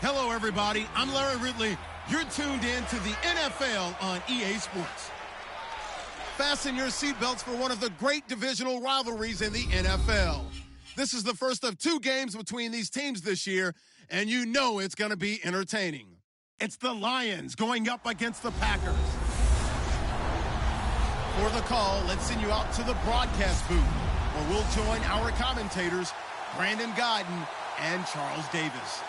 Hello, everybody. I'm Larry Ridley. You're tuned in to the NFL on EA Sports. Fasten your seatbelts for one of the great divisional rivalries in the NFL. This is the first of 2 games between these teams this year, and you know it's going to be entertaining. It's the Lions going up against the Packers. For the call, let's send you out to the broadcast booth, where we'll join our commentators, Brandon Godden and Charles Davis.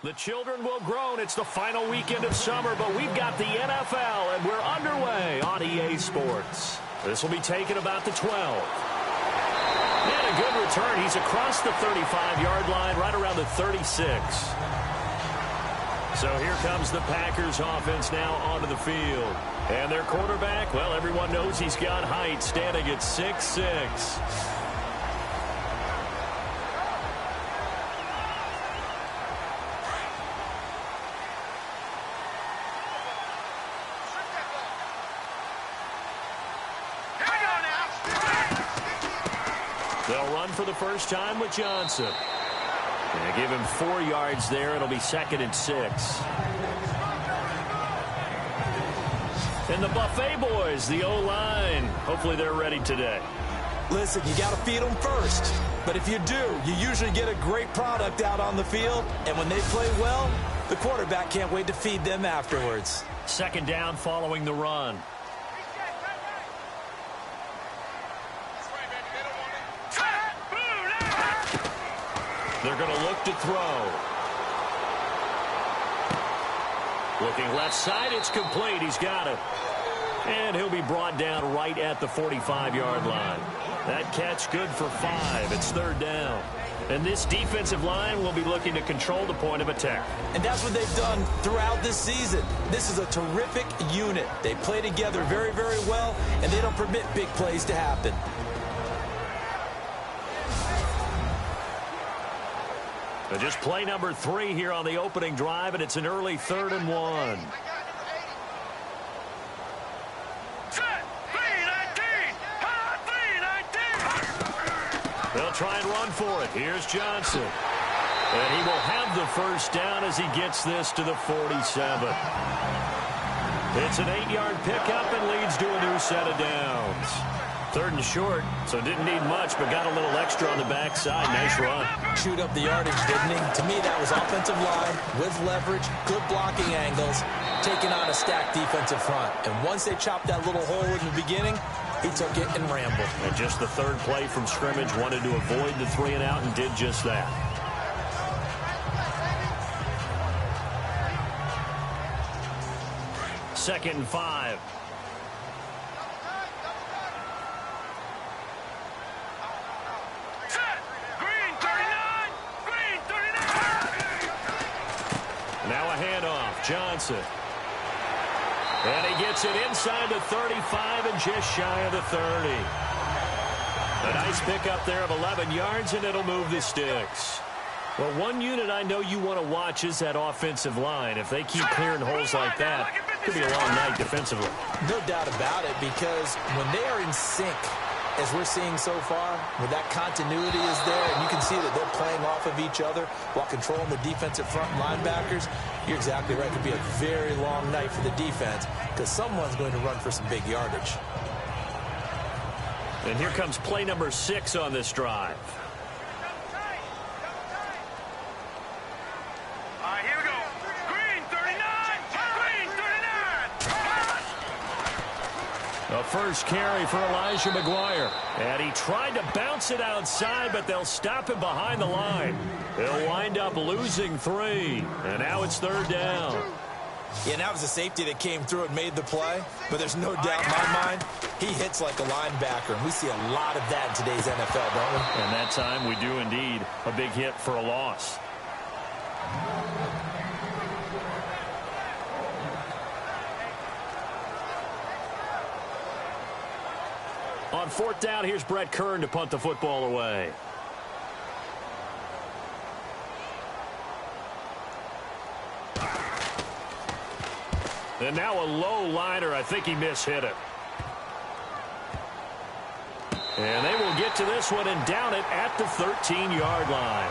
The children will groan. It's the final weekend of summer, but we've got the NFL, and we're underway on EA Sports. This will be taken about the 12. And a good return. He's across the 35-yard line, right around the 36. So here comes the Packers offense now onto the field. And their quarterback, well, everyone knows he's got height, standing at 6'6". They'll run for the first time with Johnson. They give him 4 yards there. It'll be 2nd and 6. And the Buffet boys, the O-line. Hopefully they're ready today. Listen, you got to feed them first. But if you do, you usually get a great product out on the field. And when they play well, the quarterback can't wait to feed them afterwards. 2nd down following the run. They're going to look to throw. Looking left side, it's complete. He's got it. And he'll be brought down right at the 45-yard line. That catch good for 5. It's 3rd down. And this defensive line will be looking to control the point of attack. And that's what they've done throughout this season. This is a terrific unit. They play together very, very well, and they don't permit big plays to happen. But just play number 3 here on the opening drive, and it's an early 3rd and 1. They'll try and run for it. Here's Johnson. And he will have the first down as he gets this to the 47. It's an 8-yard pickup and leads to a new set of downs. 3rd and short, so didn't need much, but got a little extra on the backside. Nice run. Chewed up the yardage, didn't he? To me, that was offensive line with leverage, good blocking angles, taking on a stacked defensive front. And once they chopped that little hole in the beginning, he took it and rambled. And just the 3rd play from scrimmage, wanted to avoid the 3 and out and did just that. Second and 5. Now a handoff. Johnson. And he gets it inside the 35 and just shy of the 30. A nice pickup there of 11 yards, and it'll move the sticks. Well, one unit I know you want to watch is that offensive line. If they keep clearing holes like that, it could be a long night defensively. No doubt about it, because when they are in sync, as we're seeing so far, where that continuity is there, and you can see that they're playing off of each other while controlling the defensive front linebackers, you're exactly right. It could be a very long night for the defense because someone's going to run for some big yardage. And here comes play number 6 on this drive. Here we go. Green 39. Green 39. A first carry for Elijah McGuire. And he tried to bounce it outside, but they'll stop him behind the line. He'll wind up losing 3. And now it's 3rd down. Yeah, that was a safety that came through and made the play. But there's no doubt in my mind, he hits like a linebacker. And we see a lot of that in today's NFL, don't we? And that time we do indeed. A big hit for a loss. On 4th down, here's Brett Kern to punt the football away. And now a low liner. I think he mishit it. And they will get to this one and down it at the 13-yard line.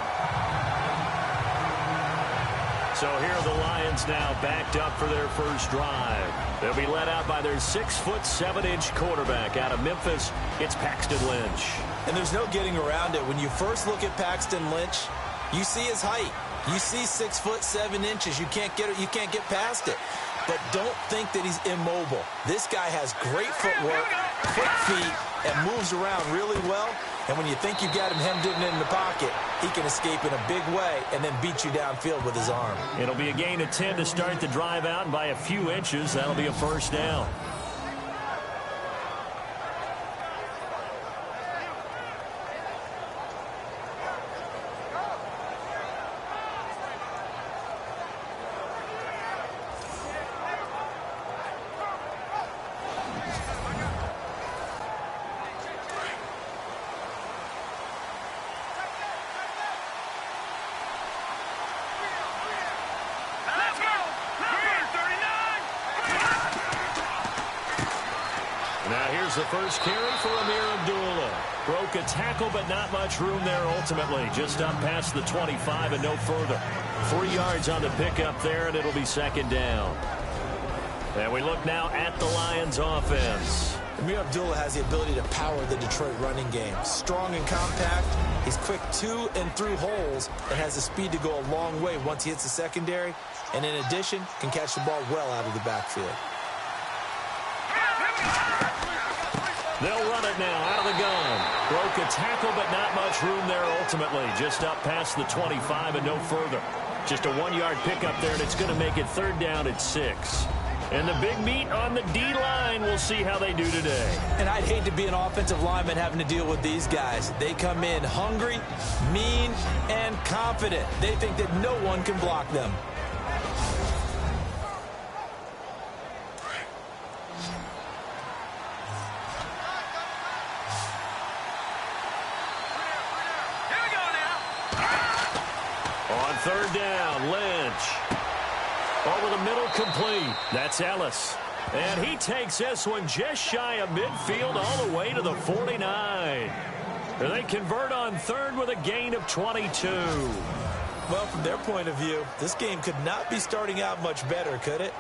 So here are the Lions now backed up for their first drive. They'll be led out by their 6'7" quarterback out of Memphis. It's Paxton Lynch. And there's no getting around it. When you first look at Paxton Lynch, you see his height. You see 6'7". You can't get past it. But don't think that he's immobile. This guy has great footwork, quick feet, and moves around really well. And when you think you've got him hemmed in the pocket, he can escape in a big way and then beat you downfield with his arm. It'll be a gain of 10 to start the drive out, and by a few inches, that'll be a first down. The first carry for Amir Abdullah. Broke a tackle, but not much room there ultimately. Just up past the 25 and no further. 3 yards on the pickup there, and it'll be second down. And we look now at the Lions offense. Amir Abdullah has the ability to power the Detroit running game. Strong and compact. He's quick to and through holes and has the speed to go a long way once he hits the secondary. And in addition, can catch the ball well out of the backfield. They'll run it now out of the gun. Broke a tackle, but not much room there ultimately. Just up past the 25 and no further. Just a 1-yard pickup there, and it's going to make it third down at 6. And the big meat on the D-line, we'll see how they do today. And I'd hate to be an offensive lineman having to deal with these guys. They come in hungry, mean, and confident. They think that no one can block them. Third down, Lynch. Over the middle, complete. That's Ellis. And he takes this one just shy of midfield all the way to the 49. They convert on third with a gain of 22. Well, from their point of view, this game could not be starting out much better, could it?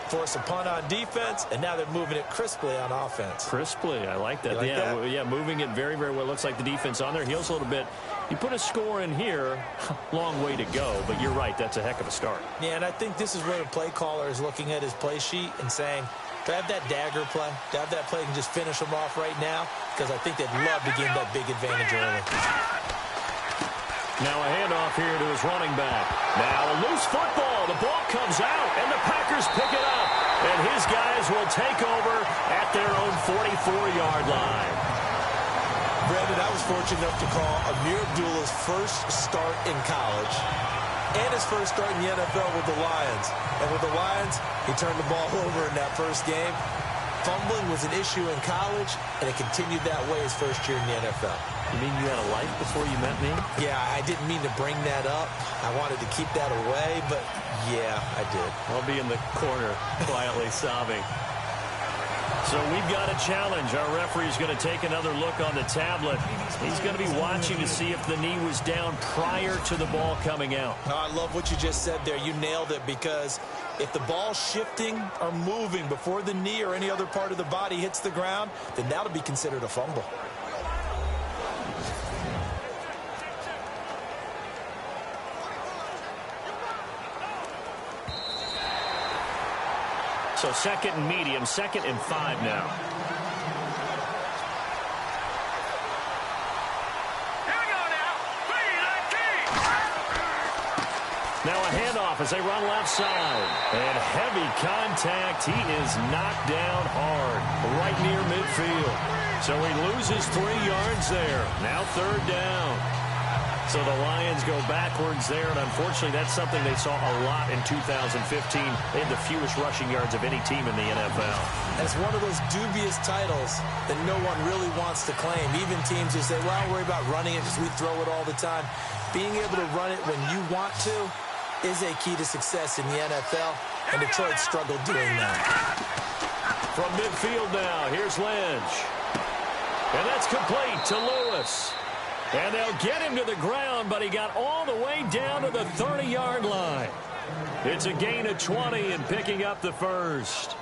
Force a punt on defense, and now they're moving it crisply on offense. Crisply, I like that. Yeah, moving it very, very well. Looks like the defense on their heels a little bit. You put a score in here, long way to go, but you're right, that's a heck of a start. Yeah, and I think this is where the play caller is looking at his play sheet and saying, do I have that dagger play? Do I have that play and just finish them off right now? Because I think they'd love to gain that big advantage early. Now a handoff here to his running back. Now a loose football. The ball comes out, and the Packers pick it up. And his guys will take over at their own 44-yard line. Brandon, I was fortunate enough to call Amir Abdullah's first start in college and his first start in the NFL with the Lions. And with the Lions, he turned the ball over in that first game. Fumbling was an issue in college, and it continued that way his first year in the NFL. You mean you had a life before you met me? Yeah, I didn't mean to bring that up. I wanted to keep that away, but yeah, I did. I'll be in the corner quietly sobbing. So we've got a challenge. Our referee's going to take another look on the tablet. He's going to be watching to see if the knee was down prior to the ball coming out. Oh, I love what you just said there. You nailed it, because if the ball's shifting or moving before the knee or any other part of the body hits the ground, then that'll be considered a fumble. So second and medium, 2nd and 5 now. Here we go now. 3-19. Now a handoff as they run left side. And heavy contact. He is knocked down hard right near midfield. So he loses 3 yards there. Now third down. So the Lions go backwards there, and unfortunately that's something they saw a lot in 2015. They had the fewest rushing yards of any team in the NFL. That's one of those dubious titles that no one really wants to claim. Even teams who say, well, I don't worry about running it because we throw it all the time. Being able to run it when you want to is a key to success in the NFL, and Detroit struggled doing that. From midfield now, here's Lynch. And that's complete to Lewis. And they'll get him to the ground, but he got all the way down to the 30-yard line. It's a gain of 20 and picking up the first.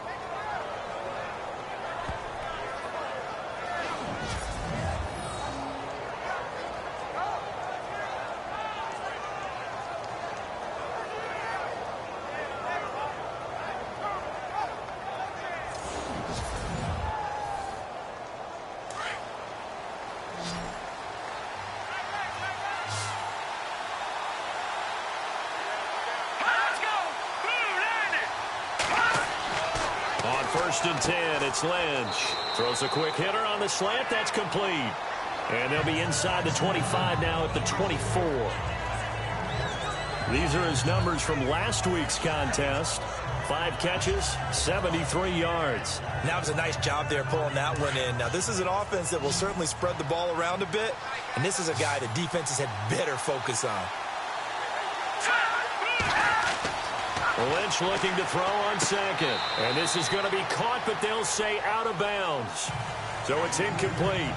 First and 10, it's Lynch. Throws a quick hitter on the slant. That's complete. And they'll be inside the 25 now at the 24. These are his numbers from last week's contest. 5 catches, 73 yards. That was a nice job there pulling that one in. Now, this is an offense that will certainly spread the ball around a bit. And this is a guy that defenses had better focus on. Lynch looking to throw on second. And this is going to be caught, but they'll say out of bounds. So it's incomplete.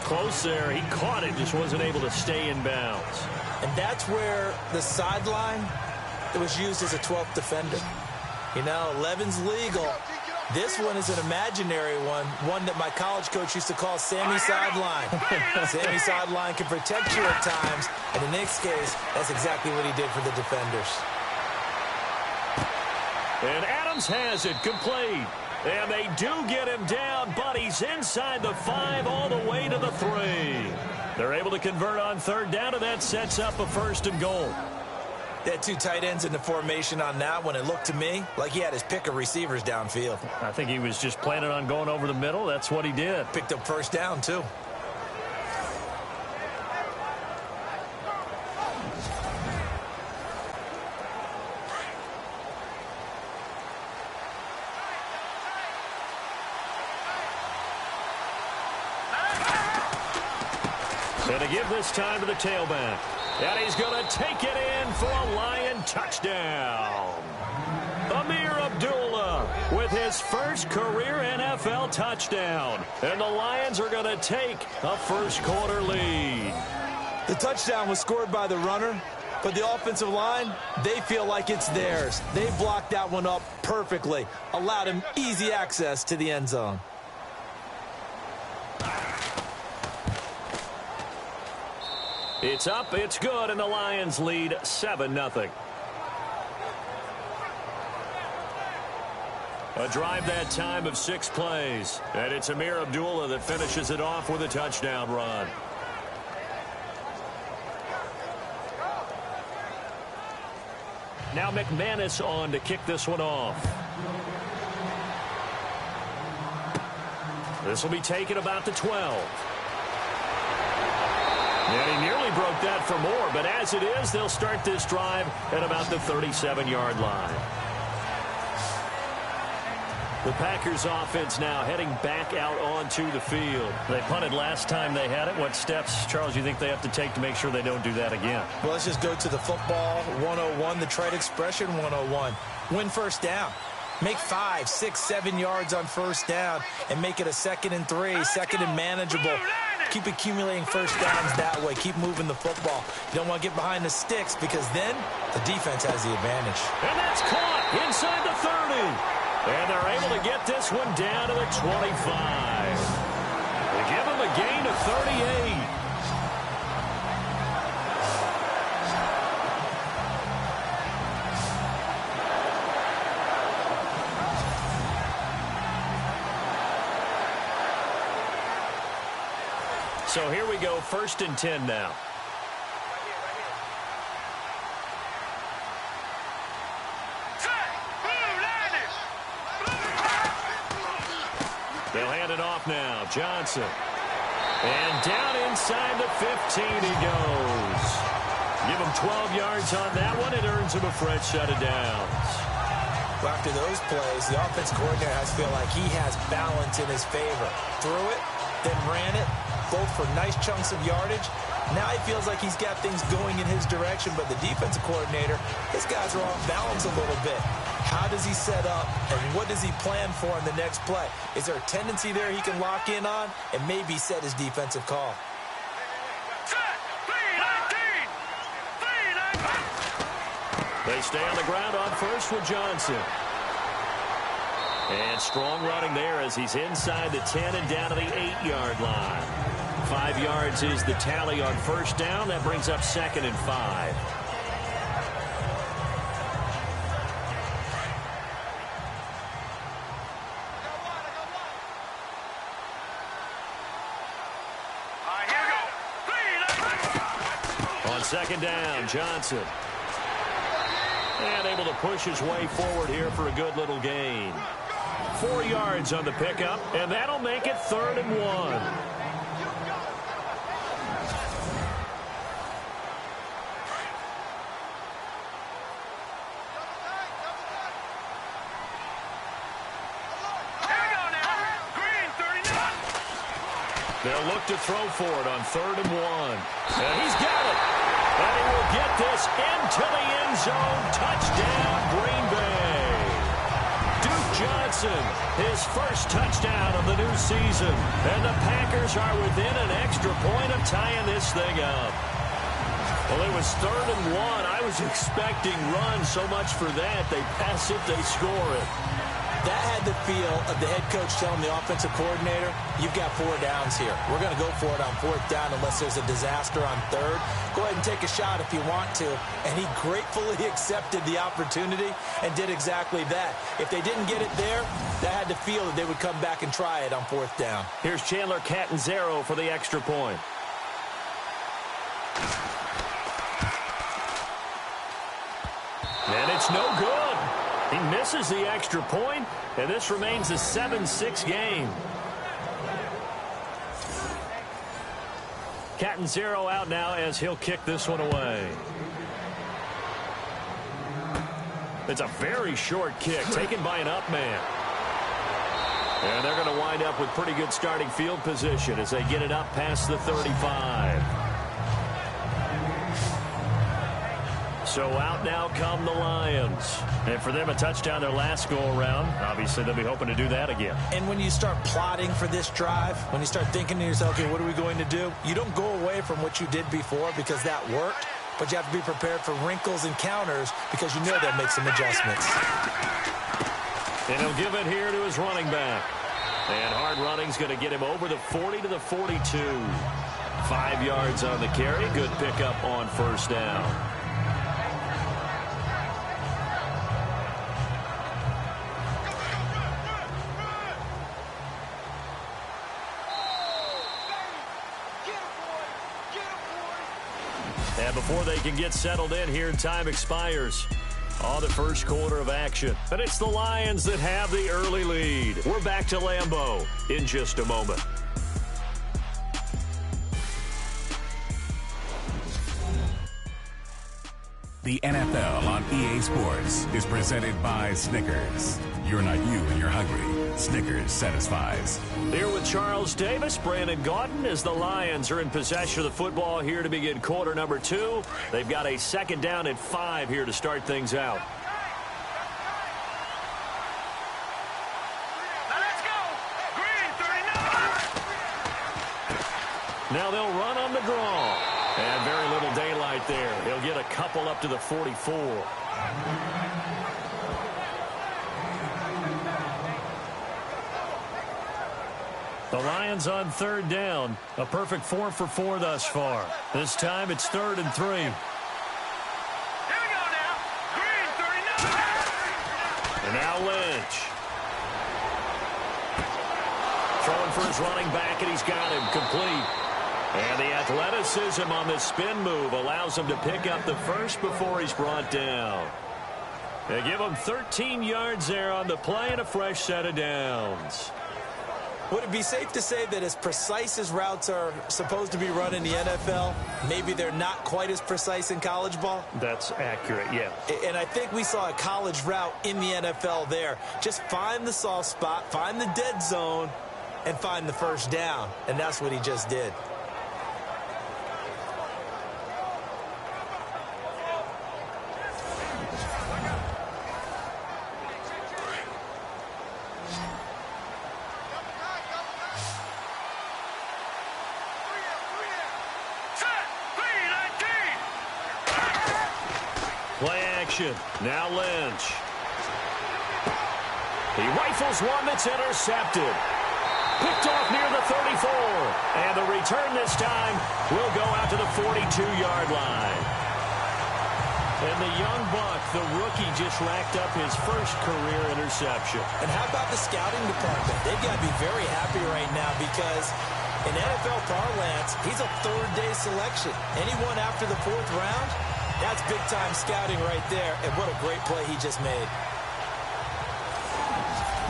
Close there. He caught it, just wasn't able to stay in bounds. And that's where the sideline was used as a 12th defender. You know, 11's legal. This one is an imaginary one that my college coach used to call Sammy Sideline. Sammy Sideline can protect you at times. And in this case, that's exactly what he did for the defenders. And Adams has it complete. And they do get him down, but he's inside the 5 all the way to the 3. They're able to convert on third down, and that sets up a 1st and goal. They had 2 tight ends in the formation on that one. It looked to me like he had his pick of receivers downfield. I think he was just planning on going over the middle. That's what he did. Picked up first down, too. And to give this time to the tailback. And he's going to take it in for a Lion touchdown. Amir Abdullah with his first career NFL touchdown. And the Lions are going to take a first-quarter lead. The touchdown was scored by the runner, but the offensive line, they feel like it's theirs. They blocked that one up perfectly, allowed him easy access to the end zone. It's up, it's good, and the Lions lead 7-0. A drive that time of 6 plays. And it's Amir Abdullah that finishes it off with a touchdown run. Now McManus on to kick this one off. This will be taken about the 12. And he nearly broke that for more, but as it is, they'll start this drive at about the 37-yard line. The Packers offense now heading back out onto the field. They punted last time they had it. What steps, Charles, you think they have to take to make sure they don't do that again? Well, let's just go to the football 101, the trade expression 101. Win first down. Make 5, 6, 7 yards on first down and make it a 2nd and 3, 2nd and manageable. Keep accumulating first downs that way. Keep moving the football. You don't want to get behind the sticks because then the defense has the advantage. And that's caught inside the 30. And they're able to get this one down to the 25. They give them a gain of 38. So here we go, 1st and 10 now. They'll hand it off now. Johnson. And down inside the 15 he goes. Give him 12 yards on that one. It earns him a fresh set of downs. Well, after those plays, the offense coordinator has to feel like he has balance in his favor. Threw it, then ran it, both for nice chunks of yardage. Now he feels like he's got things going in his direction, but the defensive coordinator, his guys are off balance a little bit. How does he set up, and what does he plan for in the next play? Is there a tendency there he can lock in on and maybe set his defensive call? They stay on the ground on first with Johnson. And strong running there as he's inside the 10 and down to the 8-yard line. 5 yards is the tally on first down. That brings up 2nd and 5. On 2nd down, Johnson. And able to push his way forward here for a good little gain. 4 yards on the pickup, and that'll make it 3rd and 1. They'll look to throw for it on 3rd and 1. And he's got it. And he will get this into the end zone. Touchdown, Green Bay. Duke Johnson, his first touchdown of the new season. And the Packers are within an extra point of tying this thing up. Well, it was 3rd and 1. I was expecting runs so much for that. They pass it, they score it. That had the feel of the head coach telling the offensive coordinator, you've got 4 downs here. We're going to go for it on 4th down unless there's a disaster on 3rd. Go ahead and take a shot if you want to. And he gratefully accepted the opportunity and did exactly that. If they didn't get it there, that had the feel that they would come back and try it on 4th down. Here's Chandler Catanzaro for the extra point. And it's no good. He misses the extra point, and this remains a 7-6 game. Catanzaro out now as he'll kick this one away. It's a very short kick taken by an up man. And they're going to wind up with pretty good starting field position as they get it up past the 35. So out now come the Lions. And for them, a touchdown their last go-around. Obviously, they'll be hoping to do that again. And when you start plotting for this drive, when you start thinking to yourself, okay, what are we going to do? You don't go away from what you did before because that worked, but you have to be prepared for wrinkles and counters because you know they'll make some adjustments. And he'll give it here to his running back. And hard running's going to get him over the 40 to the 42. 5 yards on the carry. Good pickup on first down. And before they can get settled in here, time expires on the first quarter of action. And it's the Lions that have the early lead. We're back to Lambeau in just a moment. The NFL on EA Sports is presented by Snickers. You're not you when you're hungry. Snickers satisfies. Here with Charles Davis, Brandon Gaudin, as the Lions are in possession of the football here to begin quarter number 2. They've got a 2nd down and 5 here to start things out. Now let's go. Green 39. Now they'll run on the draw. And very little daylight there. He'll get a couple up to the 44. The Lions on 3rd down. A perfect 4 for 4 thus far. This time it's 3rd and 3. Here we go now. Green 39. And now Lynch. Throwing for his running back, and he's got him complete. And the athleticism on this spin move allows him to pick up the first before he's brought down. They give him 13 yards there on the play and a fresh set of downs. Would it be safe to say that as precise as routes are supposed to be run in the NFL, maybe they're not quite as precise in college ball? That's accurate, yeah. And I think we saw a college route in the NFL there. Just find the soft spot, find the dead zone, and find the first down. And that's what he just did. Play action. Now Lynch. He rifles one that's intercepted. Picked off near the 34. And the return this time will go out to the 42-yard line. And the young buck, the rookie, just racked up his first career interception. And how about the scouting department? They've got to be very happy right now because in NFL parlance, he's a third-day selection. Anyone after the fourth round, that's big-time scouting right there. And what a great play he just made.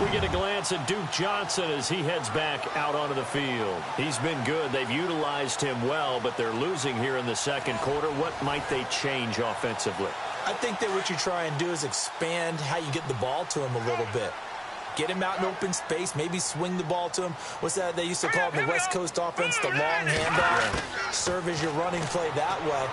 We get a glance at Duke Johnson as he heads back out onto the field. He's been good. They've utilized him well, but they're losing here in the second quarter. What might they change offensively? I think that what you try and do is expand how you get the ball to him a little bit. Get him out in open space, maybe swing the ball to him. What's that they used to call it in the West Coast offense, the long handoff? Serve as your running play that way,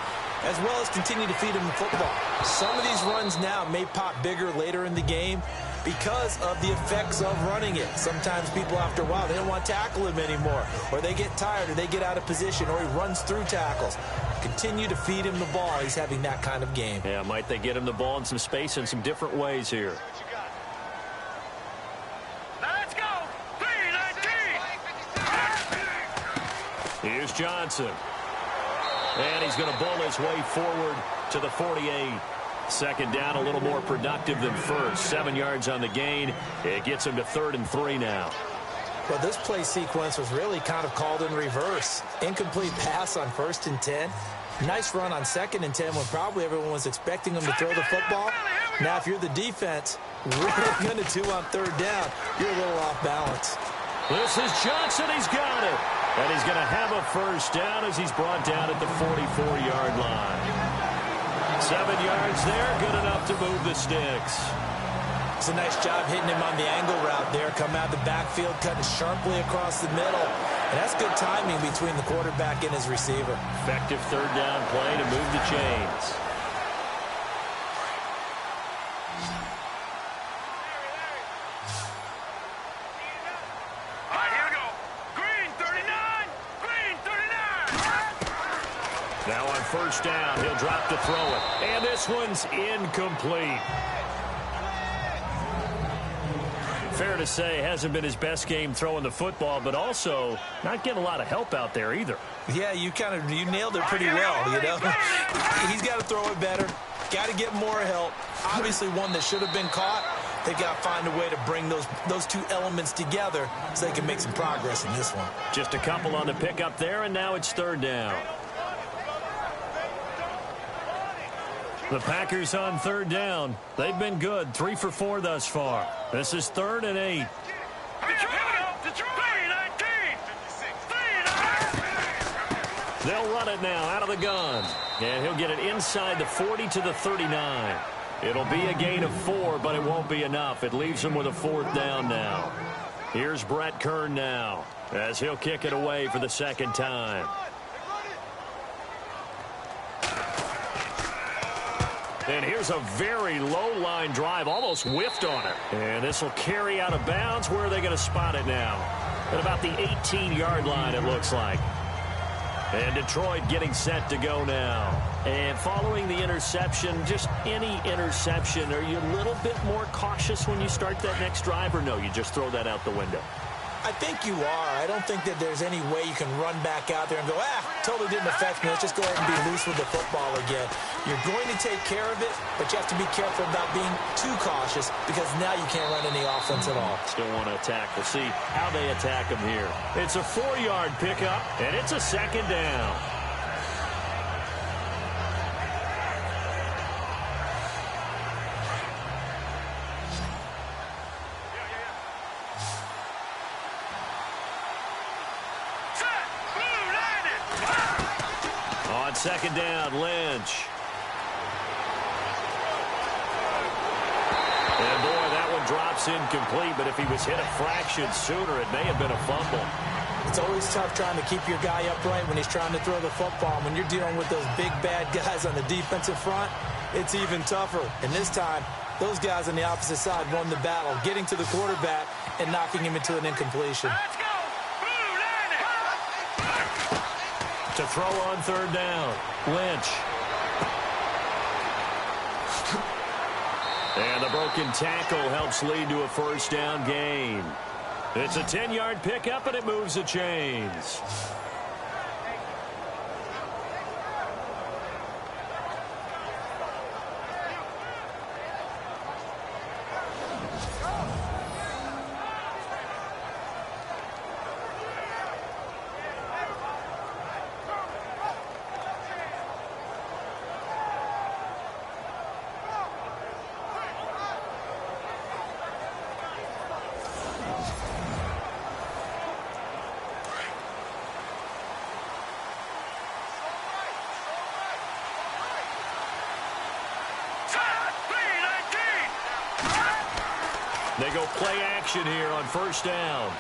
as well as continue to feed him the football. Some of these runs now may pop bigger later in the game because of the effects of running it. Sometimes people, after a while, they don't want to tackle him anymore, or they get tired, or they get out of position, or he runs through tackles. Continue to feed him the ball. He's having that kind of game. Yeah, might they get him the ball in some space in some different ways here. Let's go. 3-19. Here's Johnson. And he's going to bull his way forward to the 48. Second down, a little more productive than first. 7 yards on the gain. It gets him to 3rd and 3 now. Well, this play sequence was really kind of called in reverse. Incomplete pass on 1st and 10. Nice run on 2nd and 10 when probably everyone was expecting him to throw the football. Now, if you're the defense, what are you going to do on 3rd down? You're a little off balance. This is Johnson. He's got it. And he's going to have a first down as he's brought down at the 44-yard line. 7 yards there, good enough to move the sticks. It's a nice job hitting him on the angle route there. Come out the backfield, cutting sharply across the middle. And that's good timing between the quarterback and his receiver. Effective 3rd down play to move the chains. All right, here we go. Green 39. Green 39. Now on 1st down, he'll drop to throw it. And this one's incomplete. Fair to say, hasn't been his best game throwing the football, but also not getting a lot of help out there either. Yeah, you nailed it pretty well, you know. He's got to throw it better. Got to get more help. Obviously one that should have been caught. They've got to find a way to bring those two elements together so they can make some progress in this one. Just a couple on the pickup there, and now it's 3rd down. The Packers on 3rd down. They've been good, 3 for 4 thus far. This is 3rd and 8. They'll run it now out of the gun. And he'll get it inside the 40 to the 39. It'll be a gain of 4, but it won't be enough. It leaves him with a 4th down now. Here's Brett Kern now as he'll kick it away for the 2nd time. And here's a very low-line drive, almost whiffed on it. And this will carry out of bounds. Where are they going to spot it now? At about the 18-yard line, it looks like. And Detroit getting set to go now. And following the interception, just any interception, are you a little bit more cautious when you start that next drive, or no, you just throw that out the window? I think you are. I don't think that there's any way you can run back out there and go, totally didn't affect me. Let's just go ahead and be loose with the football again. You're going to take care of it, but you have to be careful about being too cautious because now you can't run any offense at all. Still want to attack. We'll see how they attack him here. It's a 4-yard pickup, and it's a 2nd down. On 2nd down, Lynch. And boy, that one drops incomplete, but if he was hit a fraction sooner, it may have been a fumble. It's always tough trying to keep your guy upright when he's trying to throw the football. When you're dealing with those big, bad guys on the defensive front, it's even tougher. And this time, those guys on the opposite side won the battle, getting to the quarterback and knocking him into an incompletion. Let's go. To throw on 3rd down, Lynch. And the broken tackle helps lead to a first down gain. It's a 10-yard pickup, and it moves the chains. They go play action here on first down.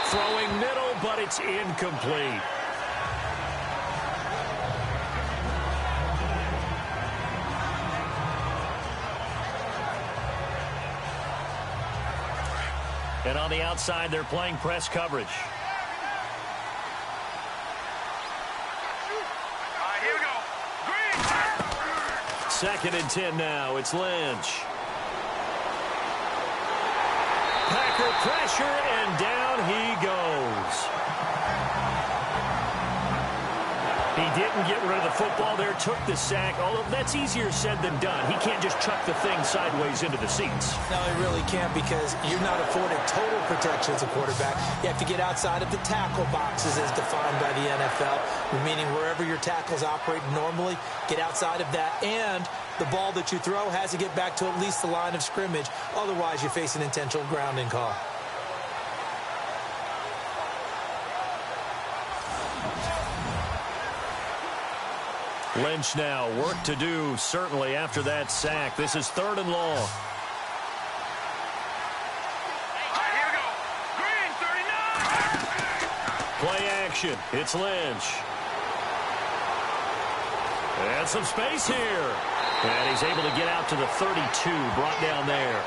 Throwing middle, but it's incomplete. And on the outside, they're playing press coverage. Here we go. Green. 2nd and 10 now. It's Lynch. Packer pressure, and down he goes. He didn't get rid of the football there, took the sack, although that's easier said than done. He can't just chuck the thing sideways into the seats. No, he really can't, because you're not afforded total protection as a quarterback. You have to get outside of the tackle boxes as defined by the NFL, meaning wherever your tackles operate normally, get outside of that, and the ball that you throw has to get back to at least the line of scrimmage. Otherwise, you face an intentional grounding call. Lynch now, work to do, certainly, after that sack. This is 3rd and long. Here we go. Green, 39. Play action. It's Lynch. And some space here. And he's able to get out to the 32, brought down there.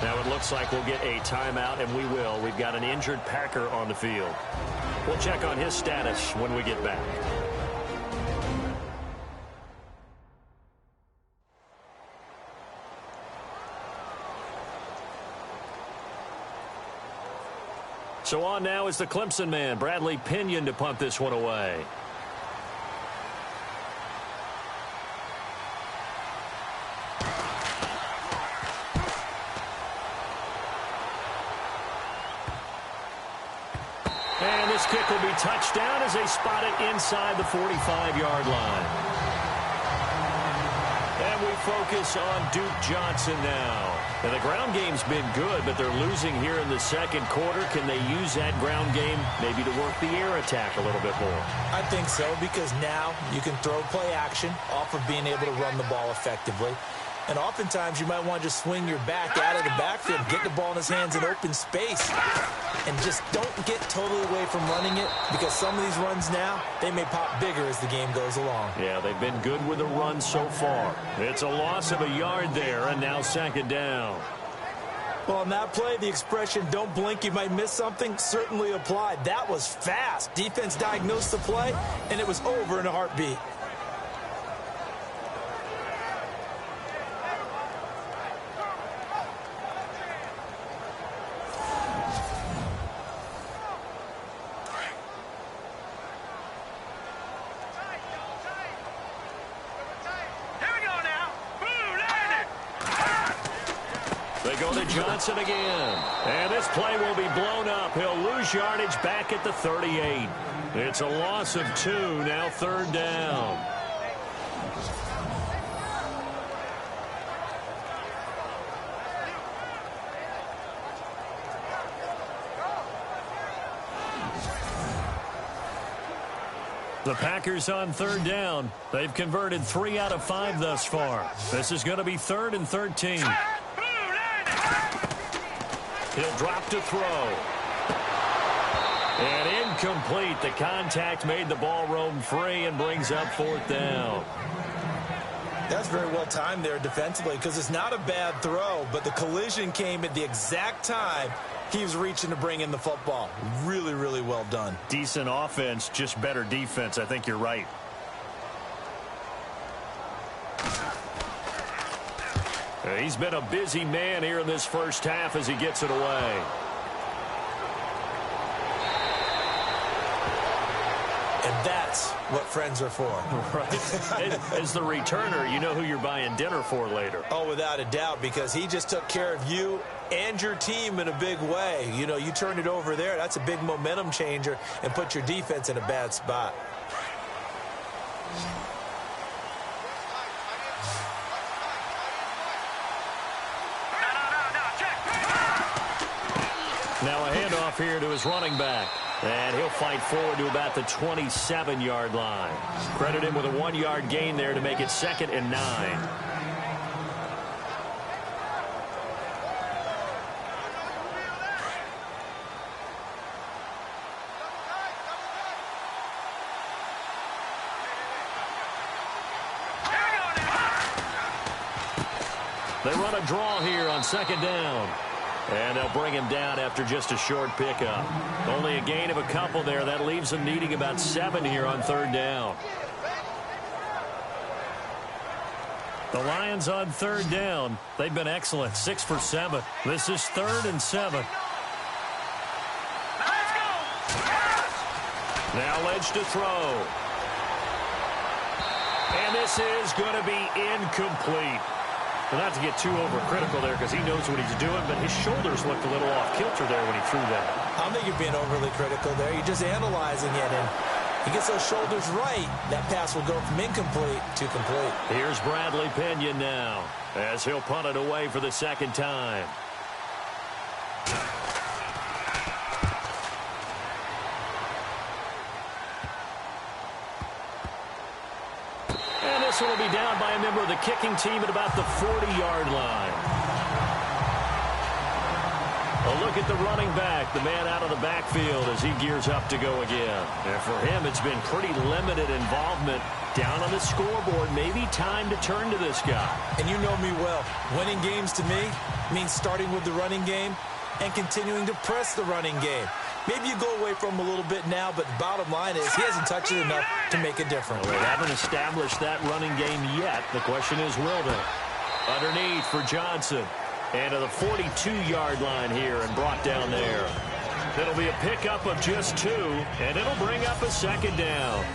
Now it looks like we'll get a timeout, and we will. We've got an injured Packer on the field. We'll check on his status when we get back. So on now is the Clemson man, Bradley Pinion, to punt this one away. And this kick will be touchdown as they spot it inside the 45-yard line. And we focus on Duke Johnson now. And the ground game's been good, but they're losing here in the second quarter. Can they use that ground game maybe to work the air attack a little bit more? I think so, because now you can throw play action off of being able to run the ball effectively. And oftentimes you might want to just swing your back out of the backfield, get the ball in his hands in open space, and just don't get totally away from running it, because some of these runs now, they may pop bigger as the game goes along. Yeah, they've been good with the run so far. It's a loss of a yard there, and now 2nd down. Well, on that play, the expression, don't blink, you might miss something, certainly applied. That was fast. Defense diagnosed the play, and it was over in a heartbeat. Johnson again. And this play will be blown up. He'll lose yardage back at the 38. It's a loss of 2, now 3rd down. The Packers on 3rd down. They've converted 3 out of 5 thus far. This is going to be 3rd and 13. He'll drop to throw. And incomplete. The contact made the ball roam free and brings up 4th down. That's very well timed there defensively, because it's not a bad throw, but the collision came at the exact time Keeps reaching to bring in the football. Really, really well done. Decent offense, just better defense. I think you're right. He's been a busy man here in this first half as he gets it away. And that's what friends are for. Right. As the returner, you know who you're buying dinner for later. Oh, without a doubt, because he just took care of you and your team in a big way. You know, you turned it over there. That's a big momentum changer and put your defense in a bad spot. Now a handoff here to his running back. And he'll fight forward to about the 27-yard line. Credit him with a 1-yard gain there to make it 2nd and 9. They run a draw here on 2nd down. And they'll bring him down after just a short pickup. Only a gain of a couple there. That leaves them needing about 7 here on 3rd down. The Lions on 3rd down. They've been excellent. 6 for 7. This is 3rd and 7. Now Edge to throw. And this is going to be incomplete. Well, not to get too overcritical there because he knows what he's doing, but his shoulders looked a little off kilter there when he threw that. I don't think you're being overly critical there. You're just analyzing it, and he gets those shoulders right. That pass will go from incomplete to complete. Here's Bradley Pinion now as he'll punt it away for the 2nd time. This one will be down by a member of the kicking team at about the 40-yard line. A look at the running back, the man out of the backfield as he gears up to go again. And for him, it's been pretty limited involvement down on the scoreboard. Maybe time to turn to this guy. And you know me well. Winning games to me means starting with the running game and continuing to press the running game. Maybe you go away from him a little bit now, but the bottom line is he hasn't touched it enough to make a difference. Well, they haven't established that running game yet. The question is, will they? Underneath for Johnson. And to the 42-yard line here and brought down there. It'll be a pickup of just 2, and it'll bring up a 2nd down.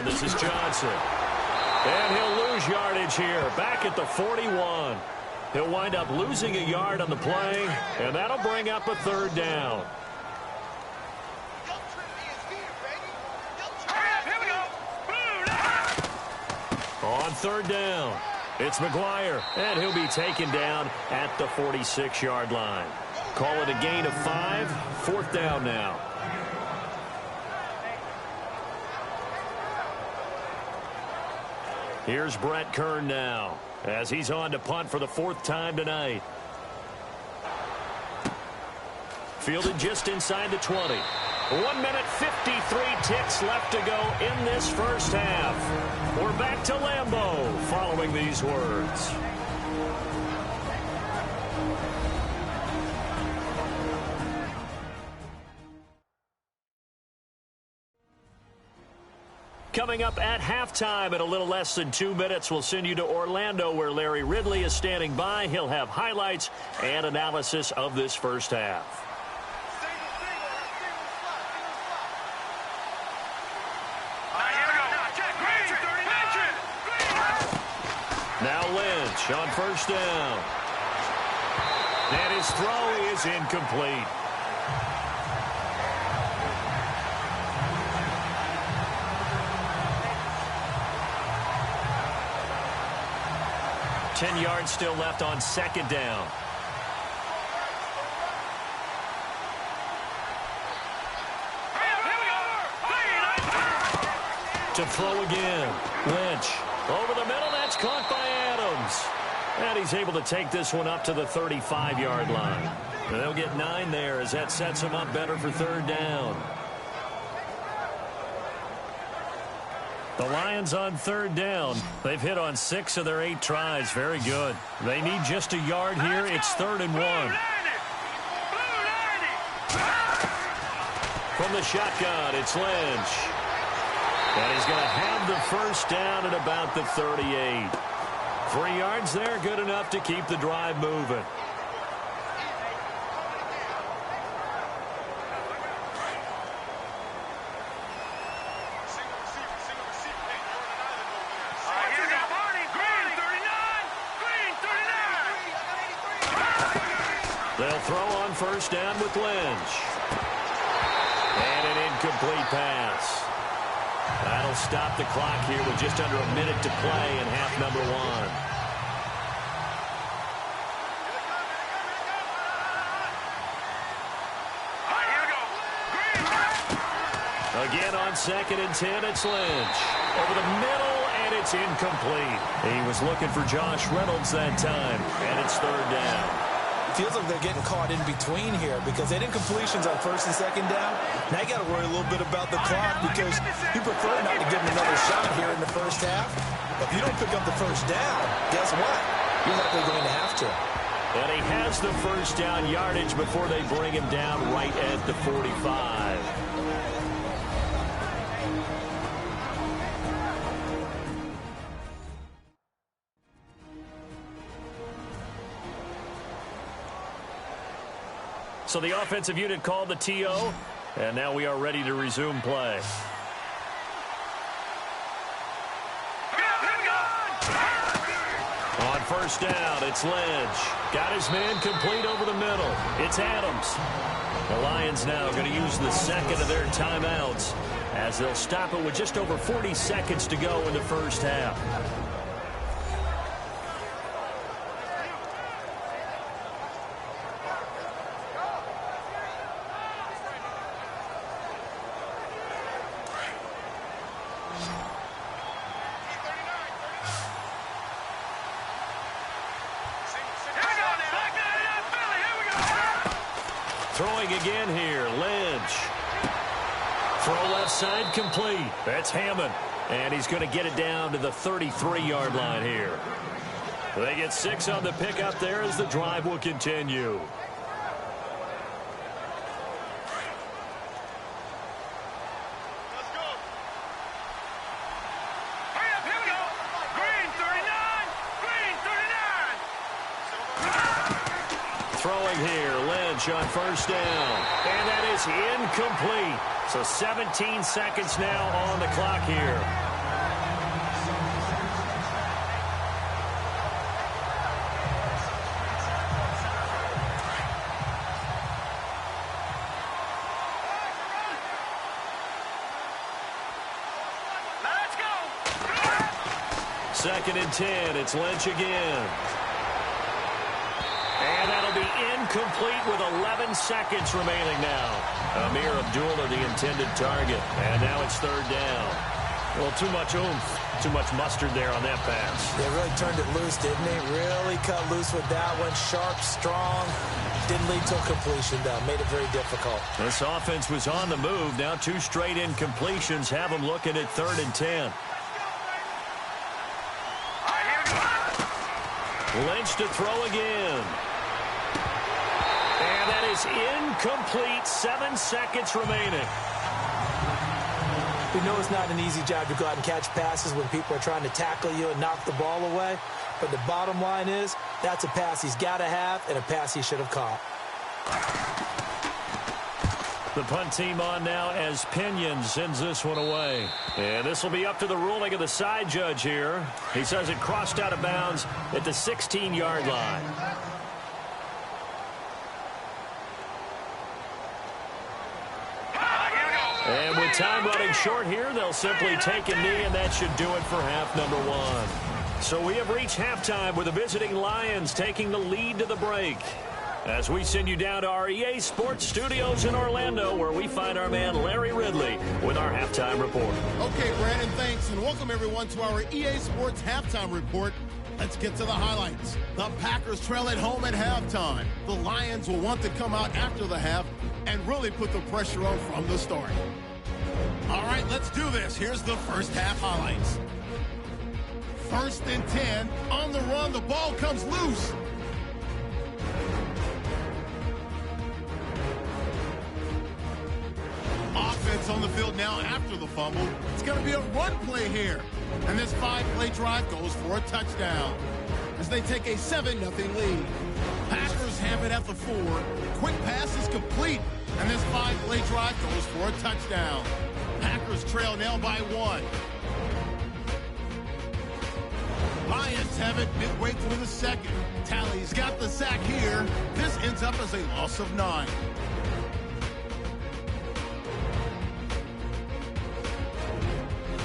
This is Johnson. And he'll lose yardage here. Back at the 41. He'll wind up losing a yard on the play, and that'll bring up a 3rd down. On 3rd down, it's McGuire, and he'll be taken down at the 46-yard line. Call it a gain of 5. 4th down now. Here's Brett Kern now as he's on to punt for the 4th time tonight. Fielded just inside the 20. 1 minute 53 ticks left to go in this first half. We're back to Lambeau following these words. Coming up at halftime in a little less than 2 minutes, we'll send you to Orlando where Larry Ridley is standing by. He'll have highlights and analysis of this first half. Now Lynch on 1st down. And his throw is incomplete. Ten yards still left on 2nd down. To throw again. Lynch over the middle. That's caught by Adams. And he's able to take this one up to the 35-yard line. And they'll get 9 there as that sets him up better for third down. The Lions on third down. They've hit on 6 of their 8 tries. Very good. They need just a yard here. It's 3rd and 1. From the shotgun, it's Lynch. And he's going to have the first down at about the 38. 3 yards there, good enough to keep the drive moving. They'll throw on first down with Lynch. And an incomplete pass. That'll stop the clock here with just under a minute to play in half number 1. Again on 2nd and 10, it's Lynch. Over the middle, and it's incomplete. He was looking for Josh Reynolds that time, and it's 3rd down. Feels like they're getting caught in between here because they had incompletions on 1st and 2nd down. Now you got to worry a little bit about the clock because you prefer not to give them another shot here in the first half. If you don't pick up the first down, guess what? You're likely going to have to. And he has the first down yardage before they bring him down right at the 45. So the offensive unit called the TO, and now we are ready to resume play. On first down, it's Lynch. Got his man complete over the middle. It's Adams. The Lions now going to use the second of their timeouts as they'll stop it with just over 40 seconds to go in the first half. Throwing again here, Lynch. Throw left side complete. That's Hammond. And he's going to get it down to the 33-yard line here. They get 6 on the pickup there as the drive will continue. Throwing here, Lynch on first down. And that is incomplete. So 17 seconds now on the clock here. Let's go. 2nd and 10, it's Lynch again. And that'll be incomplete with 11 seconds remaining now. Amir Abdullah, the intended target. And now it's 3rd down. Well, too much oomph, too much mustard there on that pass. They really turned it loose, didn't they? Really cut loose with that one. Sharp, strong. Didn't lead to a completion, though. Made it very difficult. This offense was on the move. Now 2 straight incompletions have them looking at 3rd and 10. Lynch to throw again. And that is incomplete. 7 seconds remaining. We know it's not an easy job to go out and catch passes when people are trying to tackle you and knock the ball away. But the bottom line is, that's a pass he's got to have and a pass he should have caught. The punt team on now as Pinion sends this one away. And this will be up to the ruling of the side judge here. He says it crossed out of bounds at the 16-yard line. And with time running short here, they'll simply take a knee, and that should do it for half number 1. So we have reached halftime with the visiting Lions taking the lead to the break. As we send you down to our EA Sports Studios in Orlando, where we find our man Larry Ridley with our halftime report. Okay, Brandon, thanks, and welcome everyone to our EA Sports halftime report. Let's get to the highlights. The Packers trail at home at halftime. The Lions will want to come out after the half and really put the pressure on from the start. All right, let's do this. Here's the first half highlights. 1st and 10. On the run, the ball comes loose. Offense on the field now after the fumble. It's going to be a run play here. And this 5-play drive goes for a touchdown as they take a 7-0 lead. Packers have it at the 4. Quick pass is complete, and this 5-play drive goes for a touchdown. Packers trail now by 1. Lions have it midway through the second. Tally's got the sack here. This ends up as a loss of 9.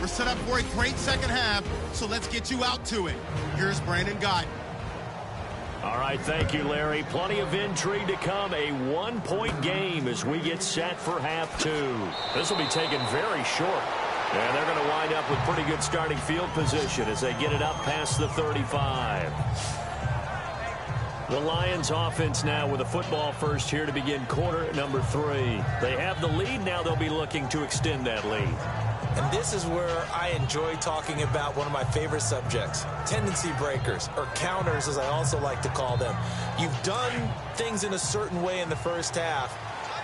We're set up for a great second half, so let's get you out to it. Here's Brandon Guyton. All right, thank you, Larry. Plenty of intrigue to come. A 1-point game as we get set for half 2. This will be taken very short. And they're going to wind up with pretty good starting field position as they get it up past the 35. The Lions offense now with a football first here to begin quarter number 3. They have the lead. Now they'll be looking to extend that lead. And this is where I enjoy talking about one of my favorite subjects, tendency breakers, or counters as I also like to call them. You've done things in a certain way in the first half,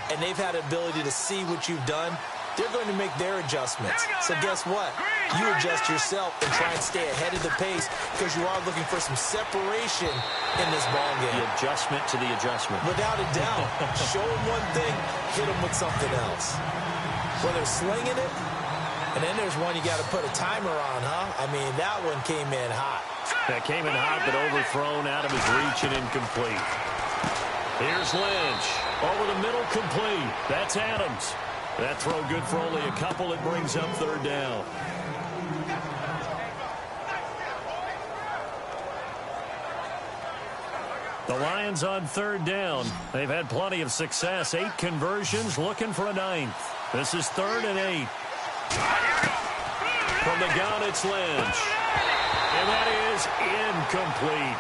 and they've had the ability to see what you've done. They're going to make their adjustments. So guess what? You adjust yourself and try and stay ahead of the pace because you are looking for some separation in this ball game. The adjustment to the adjustment. Without a doubt. Show them one thing, hit them with something else. Whether slinging it, and then there's one you got to put a timer on, huh? I mean, that one came in hot. That came in hot, but overthrown out of his reach and incomplete. Here's Lynch. Over the middle, complete. That's Adams. That throw good for only a couple. It brings up 3rd down. The Lions on 3rd down. They've had plenty of success. 8 conversions, looking for a 9th. This is 3rd and 8. From the gun, it's Lynch. And that is incomplete.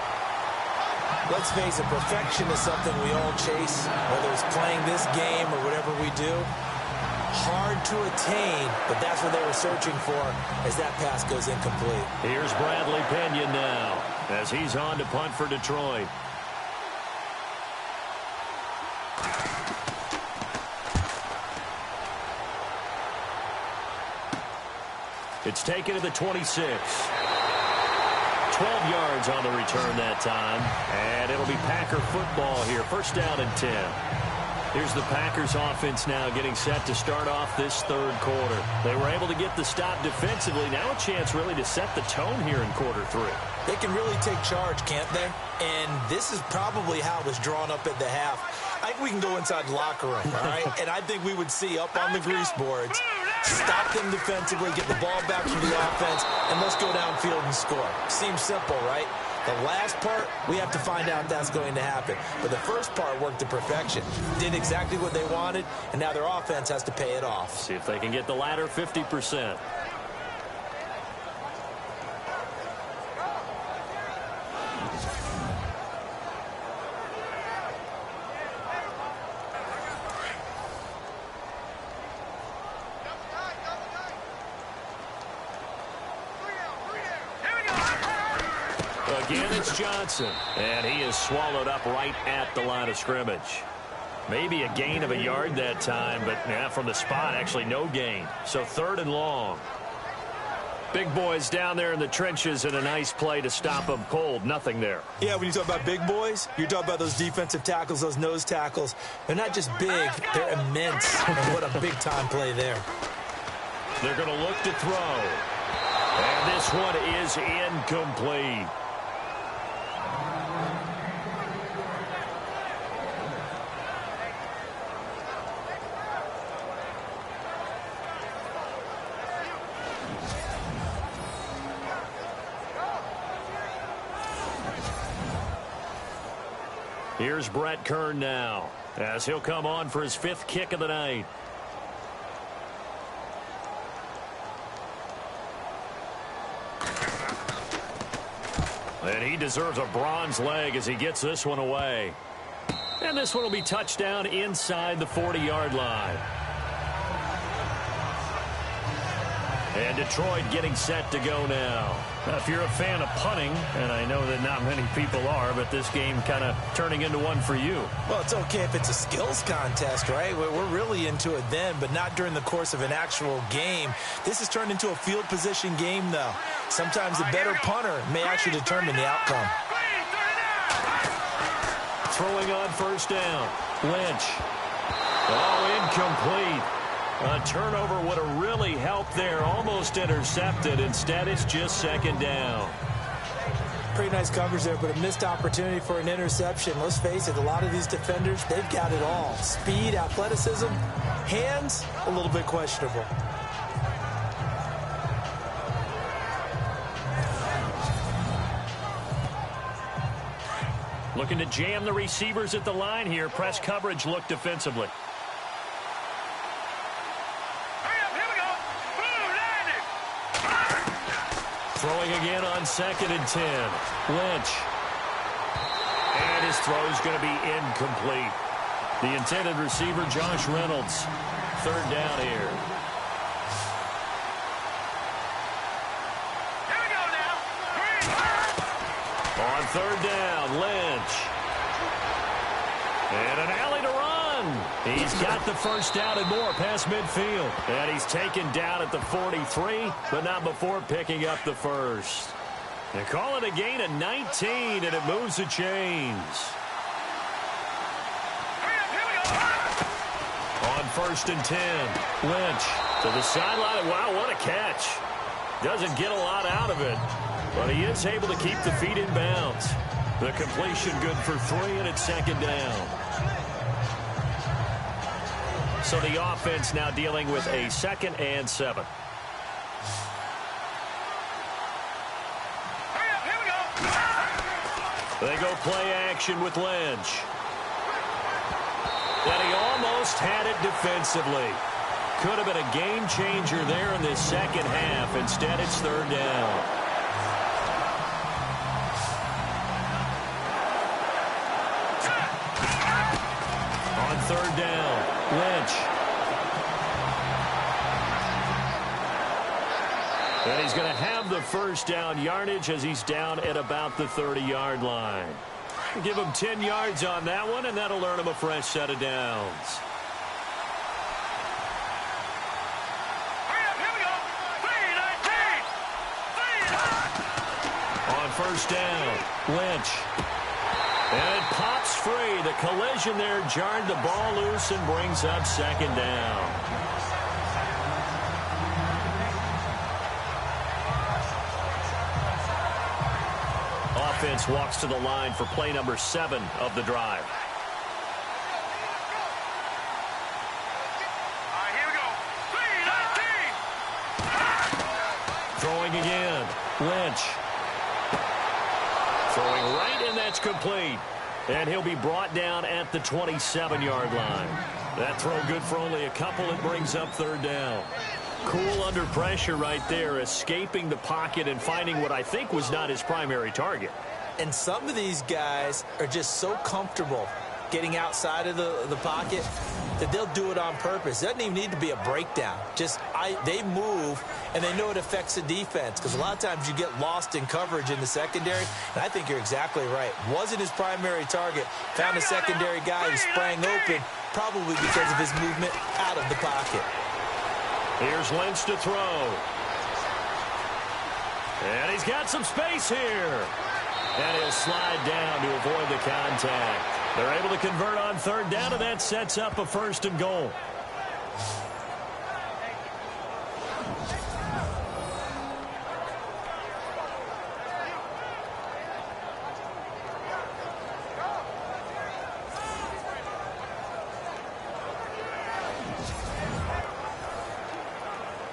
Let's face it, perfection is something we all chase, whether it's playing this game or whatever we do. Hard to attain, but that's what they were searching for as that pass goes incomplete. Here's Bradley Pinion now as he's on to punt for Detroit. It's taken to the 26. 12 yards on the return that time. And it'll be Packer football here. 1st down and 10. Here's the Packers offense now getting set to start off this 3rd quarter. They were able to get the stop defensively. Now a chance really to set the tone here in quarter 3. They can really take charge, can't they? And this is probably how it was drawn up at the half. I think we can go inside the locker room, all right? And I think we would see up on the grease boards, stop them defensively, get the ball back from the offense, and let's go downfield and score. Seems simple, right? The last part, we have to find out that's going to happen. But the first part worked to perfection. Did exactly what they wanted, and now their offense has to pay it off. See if they can get the latter 50%. Again, it's Johnson, and he is swallowed up right at the line of scrimmage. Maybe a gain of a yard that time, but from the spot, actually no gain. So 3rd and long. Big boys down there in the trenches and a nice play to stop them cold. Nothing there. Yeah, when you talk about big boys, you're talking about those defensive tackles, those nose tackles. They're not just big, they're immense. And what a big-time play there. They're going to look to throw. And this one is incomplete. Here's Brett Kern now, as he'll come on for his 5th kick of the night. And he deserves a bronze leg as he gets this one away. And this one will be touchdown inside the 40-yard line. And Detroit getting set to go now. If you're a fan of punting, and I know that not many people are, but this game kind of turning into one for you. Well, it's okay if it's a skills contest, right? We're really into it then, but not during the course of an actual game. This has turned into a field position game, though. Sometimes the better punter may actually determine the outcome. Throwing on first down. Lynch. Oh, incomplete. A turnover would have really helped there. Almost intercepted. Instead, it's just second down. Pretty nice coverage there, but a missed opportunity for an interception. Let's face it, a lot of these defenders, they've got it all. Speed, athleticism, hands, a little bit questionable. Looking to jam the receivers at the line here. Press coverage look defensively. Throwing again on 2nd and 10. Lynch. And his throw is going to be incomplete. The intended receiver, Josh Reynolds. 3rd down here. Here we go now. On 3rd down, Lynch. And an alley to run. He's got the first down and more past midfield. And he's taken down at the 43, but not before picking up the first. They call it a gain of 19, and it moves the chains. On 1st and 10, Lynch to the sideline. Wow, what a catch. Doesn't get a lot out of it, but he is able to keep the feet in bounds. The completion good for 3, and it's 2nd down. So the offense now dealing with a 2nd and 7. They go play action with Lynch. And he almost had it defensively. Could have been a game changer there in this second half. Instead, it's 3rd down. On 3rd down, Lynch. And he's going to have the first down yardage as he's down at about the 30-yard line. Give him 10 yards on that one, and that'll earn him a fresh set of downs. On 1st down, Lynch. And it pops free. The collision there jarred the ball loose and brings up 2nd down. Offense walks to the line for play number 7 of the drive. Here we go. 3-19. Throwing again. Lynch. Throwing right, and that's complete. And he'll be brought down at the 27-yard line. That throw good for only a couple. It brings up 3rd down. Cool under pressure right there, escaping the pocket and finding what I think was not his primary target. And some of these guys are just so comfortable getting outside of the pocket that they'll do it on purpose. It doesn't even need to be a breakdown. They move, and they know it affects the defense, because a lot of times you get lost in coverage in the secondary, and I think you're exactly right. Wasn't his primary target. Found a secondary guy who sprang open, probably because of his movement out of the pocket. Here's Lynch to throw. And he's got some space here. And he'll slide down to avoid the contact. They're able to convert on 3rd down, and that sets up a 1st and goal.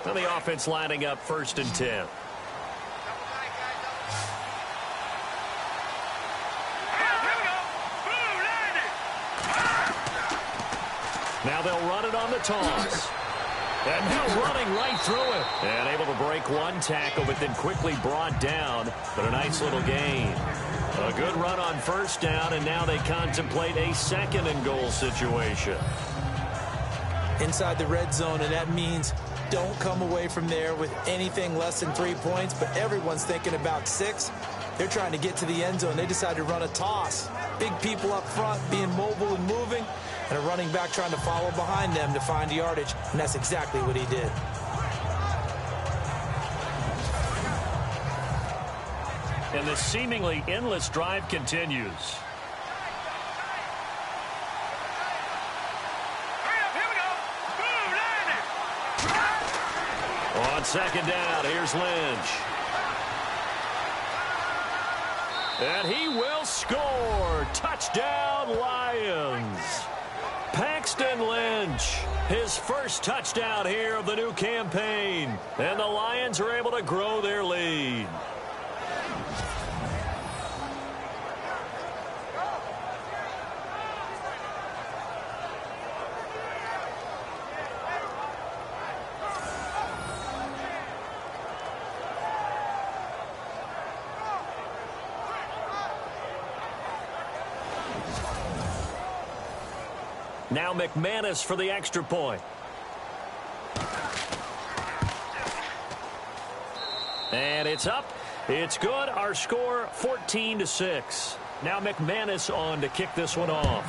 And the offense lining up 1st and 10. Now they'll run it on the toss. And now running right through it. And able to break one tackle, but then quickly brought down. But a nice little gain. A good run on first down, and now they contemplate a second and goal situation. Inside the red zone, and that means don't come away from there with anything less than 3 points, but everyone's thinking about 6. They're trying to get to the end zone. They decide to run a toss. Big people up front being mobile and moving, and a running back trying to follow behind them to find yardage, and that's exactly what he did. And the seemingly endless drive continues. On second down, here's Lynch. And he will score. Touchdown, Lions. Paxton Lynch, his first touchdown here of the new campaign. And the Lions are able to grow their lead. Now McManus for the extra point. And it's up. It's good. Our score 14-6. Now McManus on to kick this one off.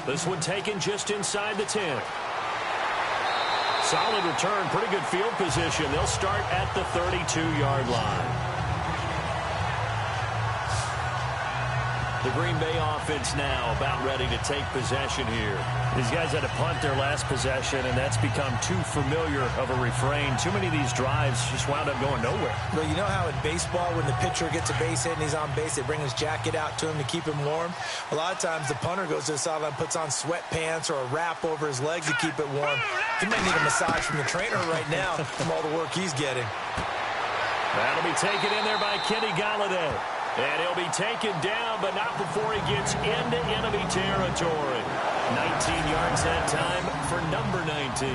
This one taken just inside the 10. Solid return. Pretty good field position. They'll start at the 32-yard line. The Green Bay offense now about ready to take possession here. These guys had to punt their last possession, and that's become too familiar of a refrain. Too many of these drives just wound up going nowhere. Well, you know how in baseball, when the pitcher gets a base hit and he's on base, they bring his jacket out to him to keep him warm? A lot of times the punter goes to the sideline, puts on sweatpants or a wrap over his leg to keep it warm. He might need a massage from the trainer right now from all the work he's getting. That'll be taken in there by Kenny Galladay. And he'll be taken down, but not before he gets into enemy territory. 19 yards that time for number 19.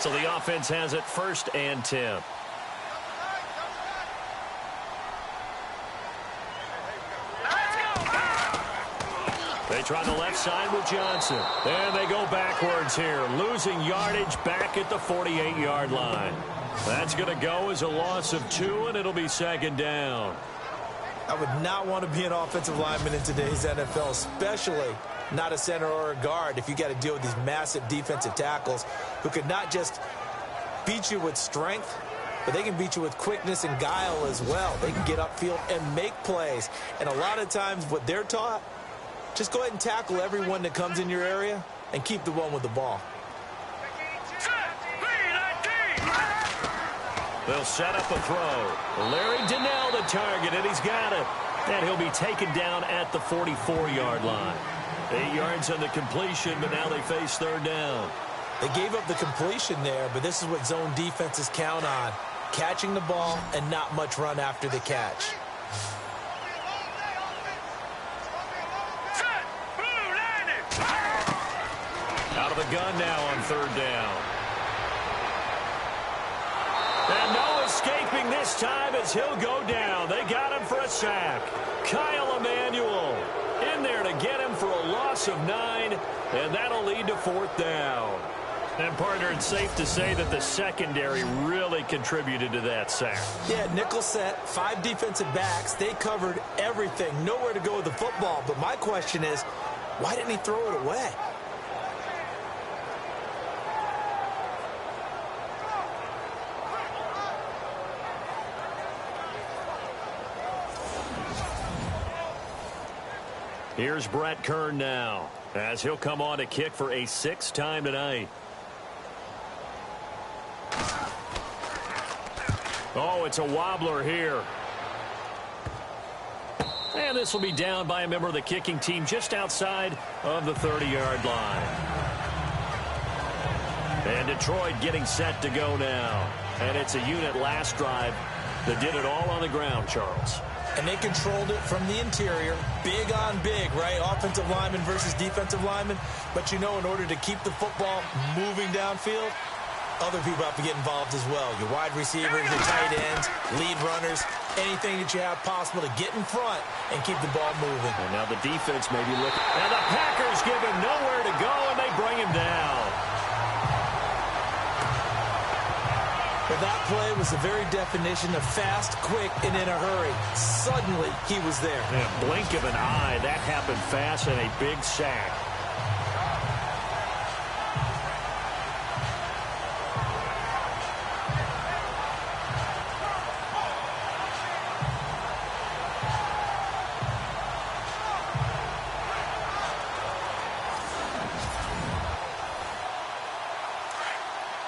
So the offense has it 1st and 10. They try the left side with Johnson. And they go backwards here, losing yardage back at the 48-yard line. That's going to go as a loss of 2, and it'll be 2nd down. I would not want to be an offensive lineman in today's NFL, especially not a center or a guard, if you got to deal with these massive defensive tackles who could not just beat you with strength, but they can beat you with quickness and guile as well. They can get upfield and make plays. And a lot of times what they're taught, just go ahead and tackle everyone that comes in your area and keep the one with the ball. They'll set up a throw. Larry Donnell the target, and he's got it. And he'll be taken down at the 44-yard line. 8 yards on the completion, but now they face 3rd down. They gave up the completion there, but this is what zone defenses count on. Catching the ball and not much run after the catch. Out of the gun now on 3rd down. And no escaping this time as he'll go down. They got him for a sack. Kyle Emanuel in there to get him for a loss of 9, and that'll lead to 4th down. And, partner, it's safe to say that the secondary really contributed to that sack. Yeah, nickel set, 5 defensive backs. They covered everything. Nowhere to go with the football. But my question is, why didn't he throw it away? Here's Brett Kern now, as he'll come on to kick for a 6th time tonight. Oh, it's a wobbler here. And this will be down by a member of the kicking team just outside of the 30-yard line. And Detroit getting set to go now. And it's a unit last drive that did it all on the ground, Charles. And they controlled it from the interior, big on big, right? Offensive lineman versus defensive lineman. But you know, in order to keep the football moving downfield, other people have to get involved as well. Your wide receivers, your tight ends, lead runners, anything that you have possible to get in front and keep the ball moving. And now the defense may be looking. And the Packers give him nowhere to go, and they bring him down. Well, that play was the very definition of fast, quick, and in a hurry. Suddenly, he was there. Yeah, blink of an eye. That happened fast and a big sack.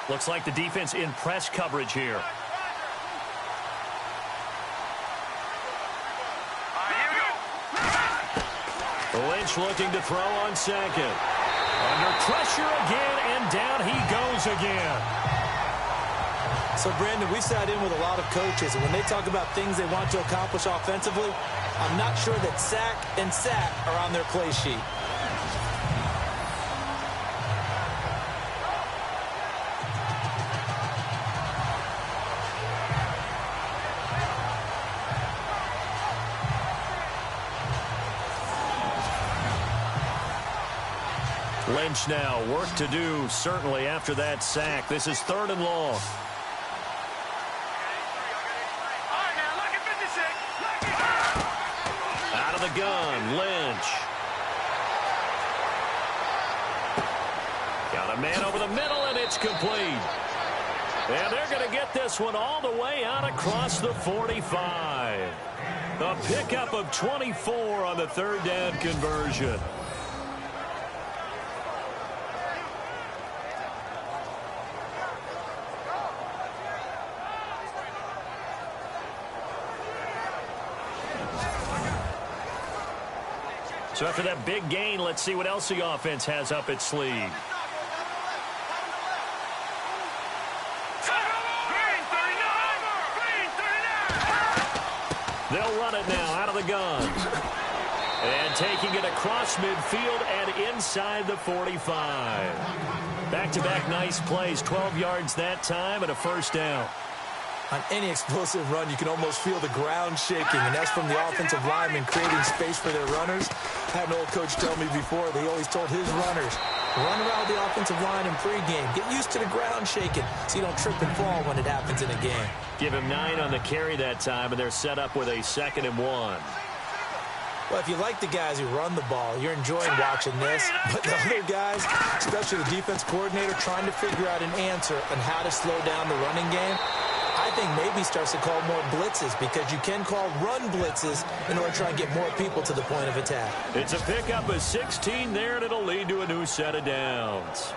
Looks like the defense in press coverage here. Lynch looking to throw on second. Under pressure again, and down he goes again. So, Brandon, we sat in with a lot of coaches, and when they talk about things they want to accomplish offensively, I'm not sure that sack and sack are on their play sheet. Lynch now, work to do, certainly, after that sack. This is 3rd and long. Out of the gun, Lynch. Got a man over the middle, and it's complete. And they're going to get this one all the way out across the 45. A pickup of 24 on the 3rd down conversion. So after that big gain, let's see what else the offense has up its sleeve. They'll run it now out of the gun. And taking it across midfield and inside the 45. Back-to-back nice plays, 12 yards that time and a 1st down. On any explosive run, you can almost feel the ground shaking, and that's from the offensive linemen creating space for their runners. I had an old coach tell me before, they always told his runners, run around the offensive line in pregame. Get used to the ground shaking so you don't trip and fall when it happens in a game. Give him 9 on the carry that time, and they're set up with a 2nd and 1. Well, if you like the guys who run the ball, you're enjoying watching this. But the other guys, especially the defense coordinator, trying to figure out an answer on how to slow down the running game, I think maybe starts to call more blitzes, because you can call run blitzes in order to try and get more people to the point of attack. It's a pickup of 16 there, and it'll lead to a new set of downs.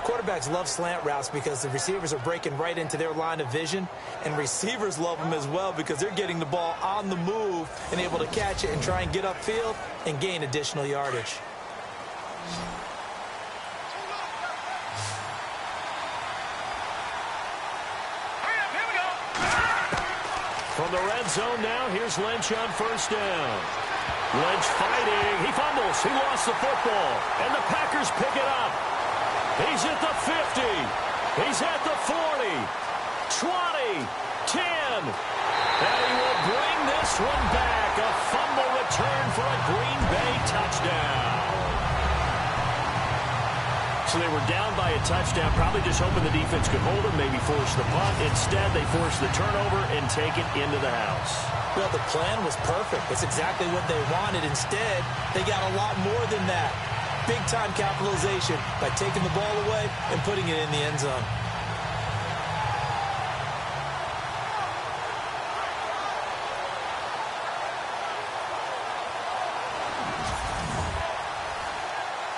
Quarterbacks love slant routes because the receivers are breaking right into their line of vision, and receivers love them as well because they're getting the ball on the move and able to catch it and try and get upfield and gain additional yardage. From the red zone now, here's Lynch on 1st down. Lynch fighting. He fumbles. He lost the football. And the Packers pick it up. He's at the 50. He's at the 40. 20. 10. And he will bring this one back. A fumble return for a Green Bay touchdown. So they were down by a touchdown, probably just hoping the defense could hold them, maybe force the punt. Instead, they force the turnover and take it into the house. Well, the plan was perfect. It's exactly what they wanted. Instead, they got a lot more than that. Big-time capitalization by taking the ball away and putting it in the end zone.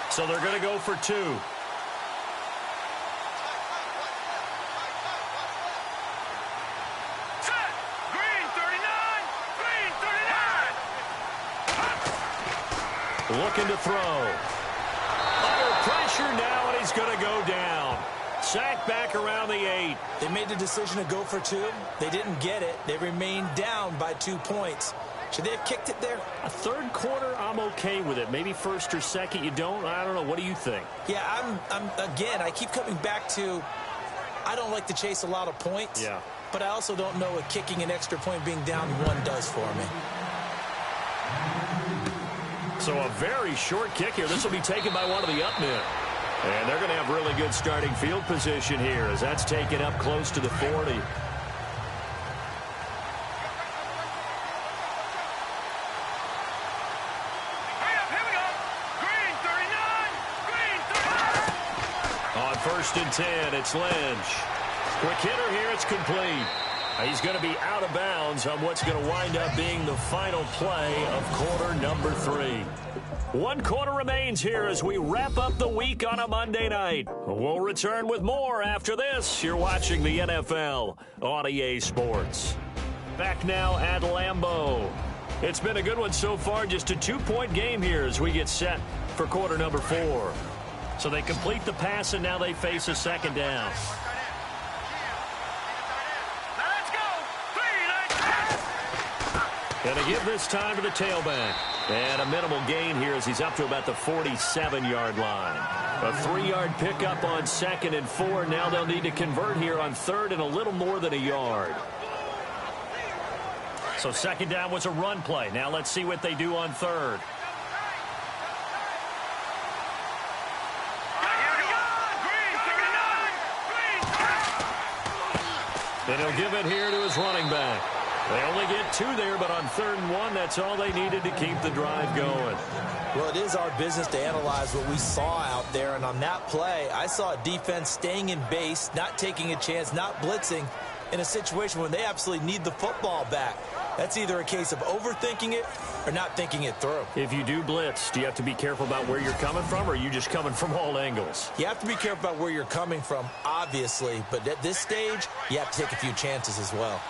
So they're going to go for 2. Looking to throw. Under pressure now, and he's going to go down. Sacked back around the 8. They made the decision to go for 2. They didn't get it. They remained down by 2 points. Should they have kicked it there? A third quarter, I'm okay with it. Maybe first or second, you don't. I don't know. What do you think? Yeah, again, I keep coming back to I don't like to chase a lot of points. Yeah. But I also don't know what kicking an extra point being down 1 does for me. So a very short kick here. This will be taken by one of the up men. And they're going to have really good starting field position here as that's taken up close to the 40. On 1st and 10, it's Lynch. Quick hitter here, it's complete. He's going to be out of bounds on what's going to wind up being the final play of quarter number 3. 1 quarter remains here as we wrap up the week on a Monday night. We'll return with more after this. You're watching the NFL on EA Sports. Back now at Lambeau. It's been a good one so far, just a 2-point game here as we get set for quarter number 4. So they complete the pass, and now they face a second down. Going to give this time to the tailback. And a minimal gain here as he's up to about the 47-yard line. A 3-yard pickup on 2nd and 4. Now they'll need to convert here on 3rd and a little more than a yard. So 2nd down was a run play. Now let's see what they do on 3rd. And he'll give it here to his running back. They only get 2 there, but on 3rd and 1, that's all they needed to keep the drive going. Well, it is our business to analyze what we saw out there, and on that play, I saw a defense staying in base, not taking a chance, not blitzing in a situation when they absolutely need the football back. That's either a case of overthinking it or not thinking it through. If you do blitz, do you have to be careful about where you're coming from, or are you just coming from all angles? You have to be careful about where you're coming from, obviously, but at this stage, you have to take a few chances as well.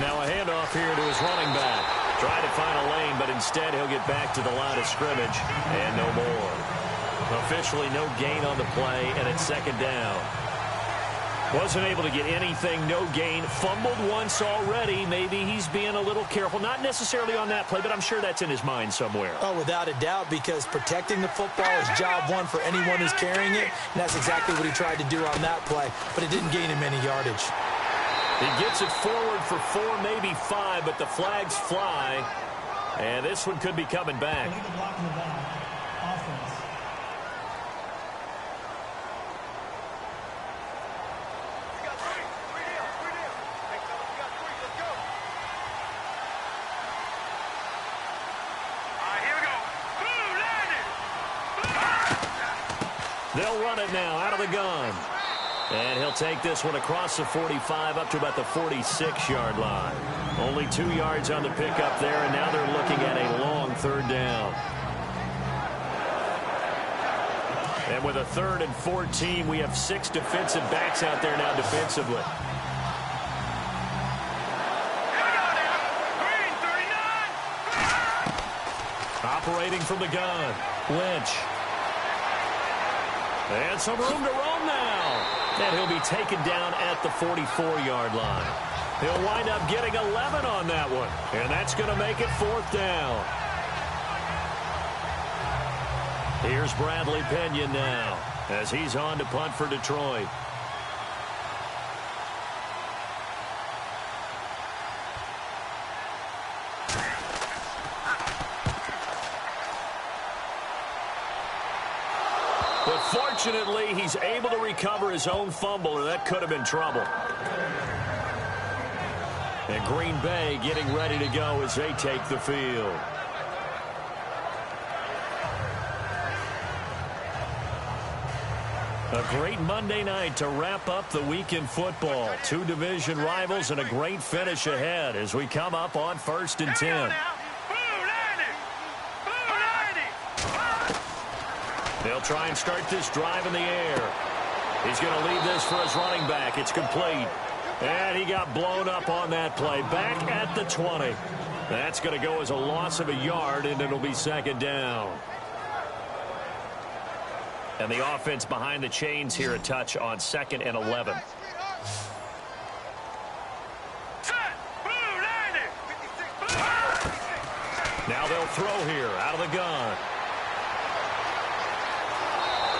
Now a handoff here to his running back. Trying to find a lane, but instead he'll get back to the line of scrimmage and no more. Officially no gain on the play, and it's 2nd down. Wasn't able to get anything, no gain. Fumbled once already. Maybe he's being a little careful. Not necessarily on that play, but I'm sure that's in his mind somewhere. Oh, without a doubt, because protecting the football is job 1 for anyone who's carrying it, and that's exactly what he tried to do on that play, but it didn't gain him any yardage. He gets it forward for 4, maybe 5, but the flags fly. And this one could be coming back. They'll run it now out of the gun. And he'll take this one across the 45 up to about the 46-yard line. Only 2 yards on the pickup there, and now they're looking at a long 3rd down. And with a 3rd and 14, we have 6 defensive backs out there now defensively. Operating from the gun, Lynch. And some room to roam now. And he'll be taken down at the 44-yard line. He'll wind up getting 11 on that one. And that's going to make it 4th down. Here's Bradley Pinion now as he's on to punt for Detroit. But fortunately, he's able to recover his own fumble, or that could have been trouble. And Green Bay getting ready to go as they take the field. A great Monday night to wrap up the week in football. 2 division rivals and a great finish ahead as we come up on 1st and 10. They'll try and start this drive in the air. He's going to lead this for his running back. It's complete. And he got blown up on that play. Back at the 20. That's going to go as a loss of a yard, and it'll be second down. And the offense behind the chains here a touch on 2nd and 11. Now they'll throw here out of the gun.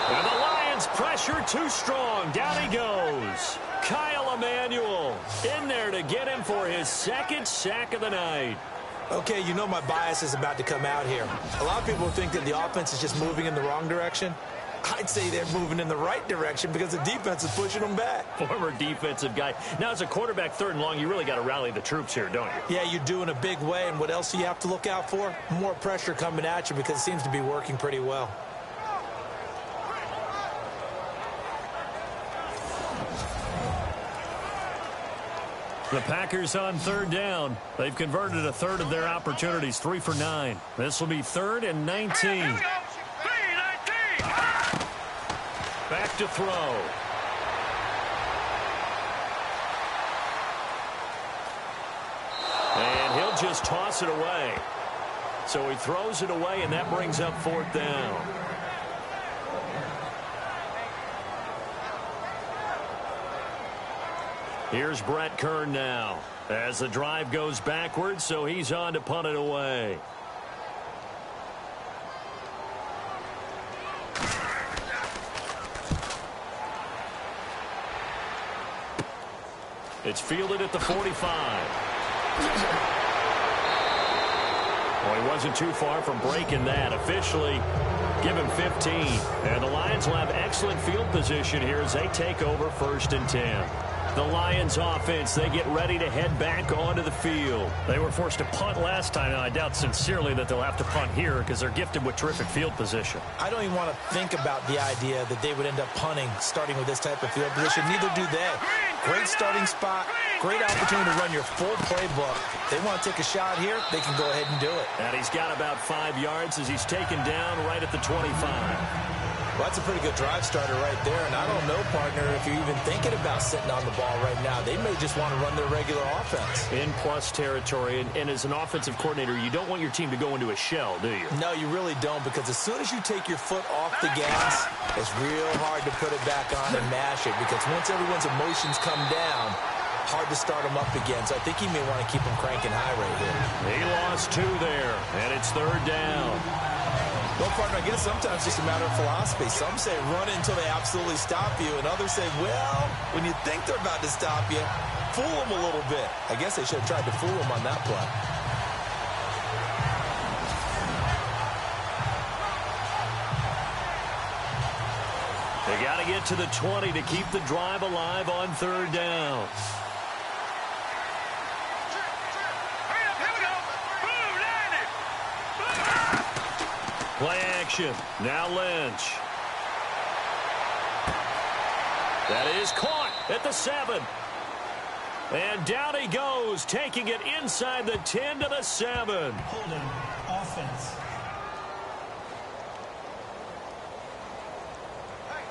And the Lions pressure too strong. Down he goes. Kyle Emanuel in there to get him for his 2nd sack of the night. Okay, you know my bias is about to come out here. A lot of people think that the offense is just moving in the wrong direction. I'd say they're moving in the right direction because the defense is pushing them back. Former defensive guy. Now, as a quarterback 3rd and long, you really got to rally the troops here, don't you? Yeah, you do in a big way. And what else do you have to look out for? More pressure coming at you because it seems to be working pretty well. The Packers on 3rd down. They've converted a 1/3 of their opportunities, 3 for 9. This will be 3rd and 19. Back to throw. And he'll just toss it away. So he throws it away, and that brings up 4th down. Here's Brett Kern now as the drive goes backwards, so he's on to punt it away. It's fielded at the 45. Well, he wasn't too far from breaking that. Officially, give him 15. And the Lions will have excellent field position here as they take over 1st and 10. The Lions offense, they get ready to head back onto the field. They were forced to punt last time, and I doubt sincerely that they'll have to punt here because they're gifted with terrific field position. I don't even want to think about the idea that they would end up punting starting with this type of field position. Neither do they. Great starting spot, great opportunity to run your full playbook. They want to take a shot here, they can go ahead and do it. And he's got about 5 yards as he's taken down right at the 25. Well, that's a pretty good drive starter right there, and I don't know, partner, if you're even thinking about sitting on the ball right now. They may just want to run their regular offense. In plus territory, and as an offensive coordinator, you don't want your team to go into a shell, do you? No, you really don't, because as soon as you take your foot off the gas, it's real hard to put it back on and mash it, because once everyone's emotions come down, hard to start them up again. So I think he may want to keep them cranking high right here. He lost 2 there, and it's 3rd down. Well, partner, I guess sometimes it's just a matter of philosophy. Some say run it until they absolutely stop you, and others say, well, when you think they're about to stop you, fool them a little bit. I guess they should have tried to fool them on that play. They got to get to the 20 to keep the drive alive on 3rd down. Play action. Now Lynch. That is caught at the 7. And down he goes, taking it inside the 10 to the 7. Holding offense.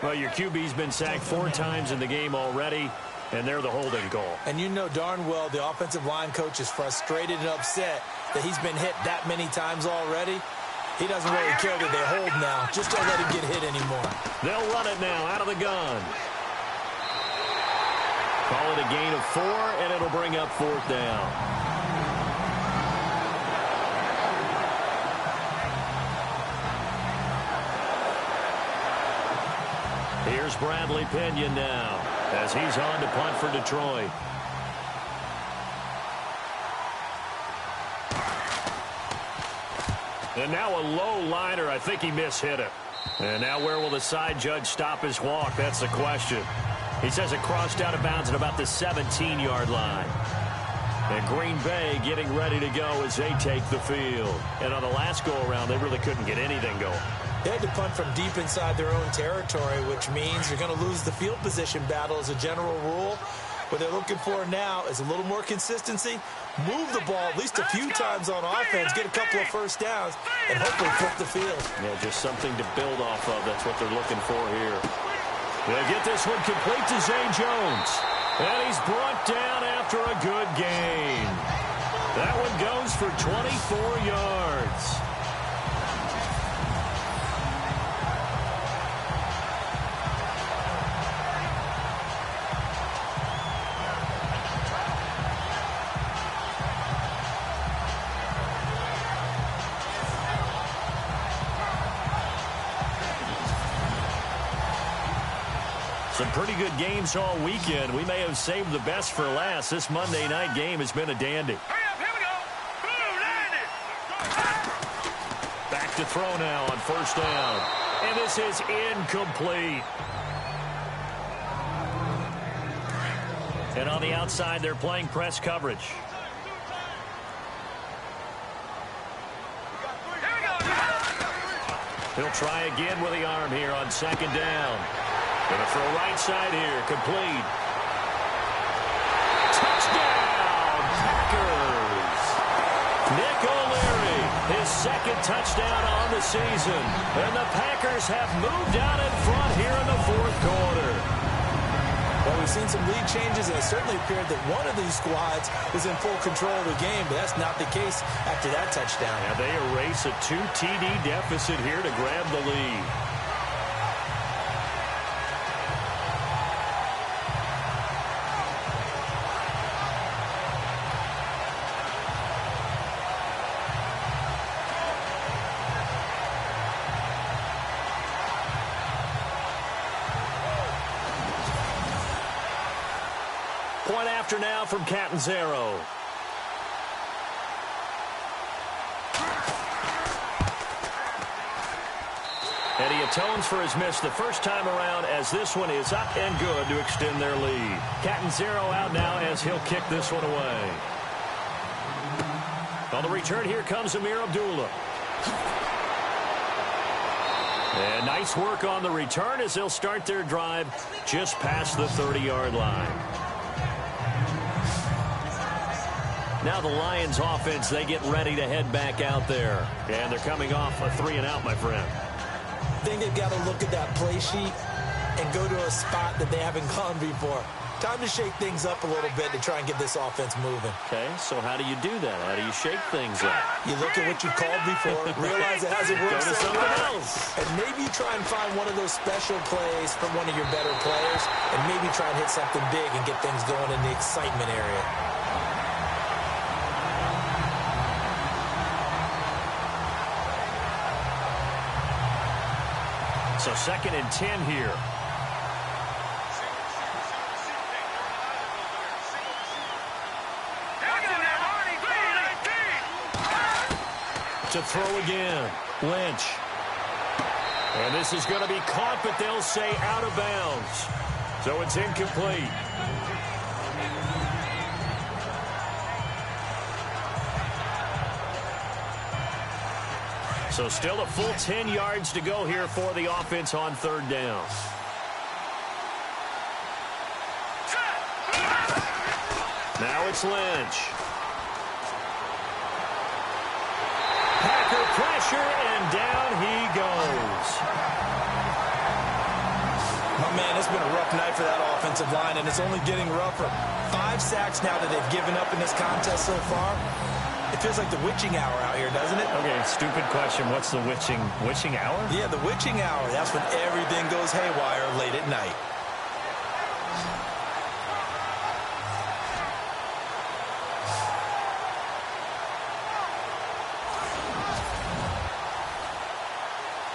Well, your QB's been sacked 4 times in the game already, and they're the holding goal. And you know darn well the offensive line coach is frustrated and upset that he's been hit that many times already. He doesn't really care that they hold now. Just don't let him get hit anymore. They'll run it now out of the gun. Call it a gain of 4, and it'll bring up 4th down. Here's Bradley Pinion now as he's on to punt for Detroit. And now a low liner. I think he mishit it. And now where will the side judge stop his walk? That's the question. He says it crossed out of bounds at about the 17-yard line. And Green Bay getting ready to go as they take the field. And on the last go-around, they really couldn't get anything going. They had to punt from deep inside their own territory, which means you're going to lose the field position battle as a general rule. What they're looking for now is a little more consistency, move the ball at least a few times on offense, get a couple of first downs, and hopefully flip the field. Yeah, just something to build off of. That's what they're looking for here. They'll get this one complete to Zay Jones. And he's brought down after a good gain. That one goes for 24 yards. Some pretty good games all weekend. We may have saved the best for last. This Monday night game has been a dandy. Hurry up, here we go. Boom, landed. Back to throw now on first down. And this is incomplete. And on the outside, they're playing press coverage. Here we go. He'll try again with the arm here on second down. Gonna throw right side here, complete. Touchdown, Packers! Nick O'Leary, his second touchdown on the season. And the Packers have moved out in front here in the fourth quarter. Well, we've seen some lead changes, and it certainly appeared that one of these squads was in full control of the game, but that's not the case after that touchdown. Now they erase a 2 TD deficit here to grab the lead. Point after now from Catanzaro. And he atones for his miss the first time around as this one is up and good to extend their lead. Catanzaro out now as he'll kick this one away. On the return, here comes Amir Abdullah. And nice work on the return as they'll start their drive just past the 30-yard line. Now the Lions offense, they get ready to head back out there. And they're coming off a 3-and-out, my friend. I think they've got to look at that play sheet and go to a spot that they haven't gone before. Time to shake things up a little bit to try and get this offense moving. Okay, so how do you do that? How do you shake things up? You look at what you called before, realize it hasn't worked Go to so something well, else. and maybe try and find one of those special plays from one of your better players, and maybe try and hit something big and get things going in the excitement area. So 2nd and 10 here. To throw again, Lynch. And this is going to be caught, but they'll say out of bounds. So it's incomplete. So still a full 10 yards to go here for the offense on third down. Now it's Lynch. Packer pressure, and down he goes. Oh, man, it's been a rough night for that offensive line, and it's only getting rougher. 5 sacks now that they've given up in this contest so far. It feels like the witching hour out here, doesn't it? Okay, stupid question. What's the witching hour? Yeah, the witching hour. That's when everything goes haywire late at night.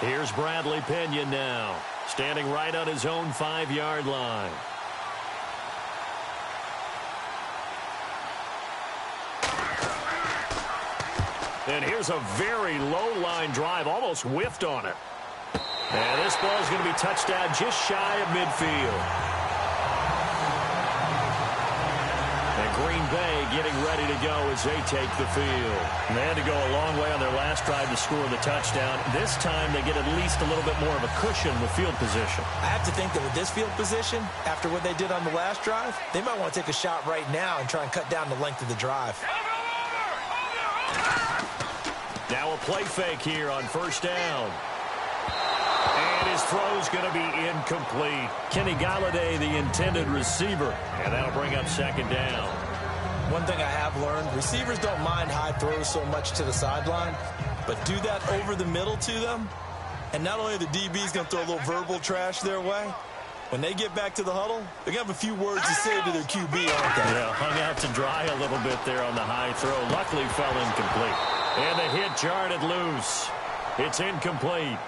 Here's Bradley Pena now, standing right on his own 5-yard line. And here's a very low-line drive, almost whiffed on it. And this ball is going to be touched down just shy of midfield. And Green Bay getting ready to go as they take the field. And they had to go a long way on their last drive to score the touchdown. This time they get at least a little bit more of a cushion with field position. I have to think that with this field position, after what they did on the last drive, they might want to take a shot right now and try and cut down the length of the drive. Now a play fake here on first down. And his throw's going to be incomplete. Kenny Galladay, the intended receiver. And that'll bring up second down. One thing I have learned, receivers don't mind high throws so much to the sideline, but do that over the middle to them, and not only are the DBs going to throw a little verbal trash their way, when they get back to the huddle, they're going to have a few words to say to their QB, aren't they? Yeah, hung out to dry a little bit there on the high throw. Luckily fell incomplete. And the hit jarred it loose. It's incomplete.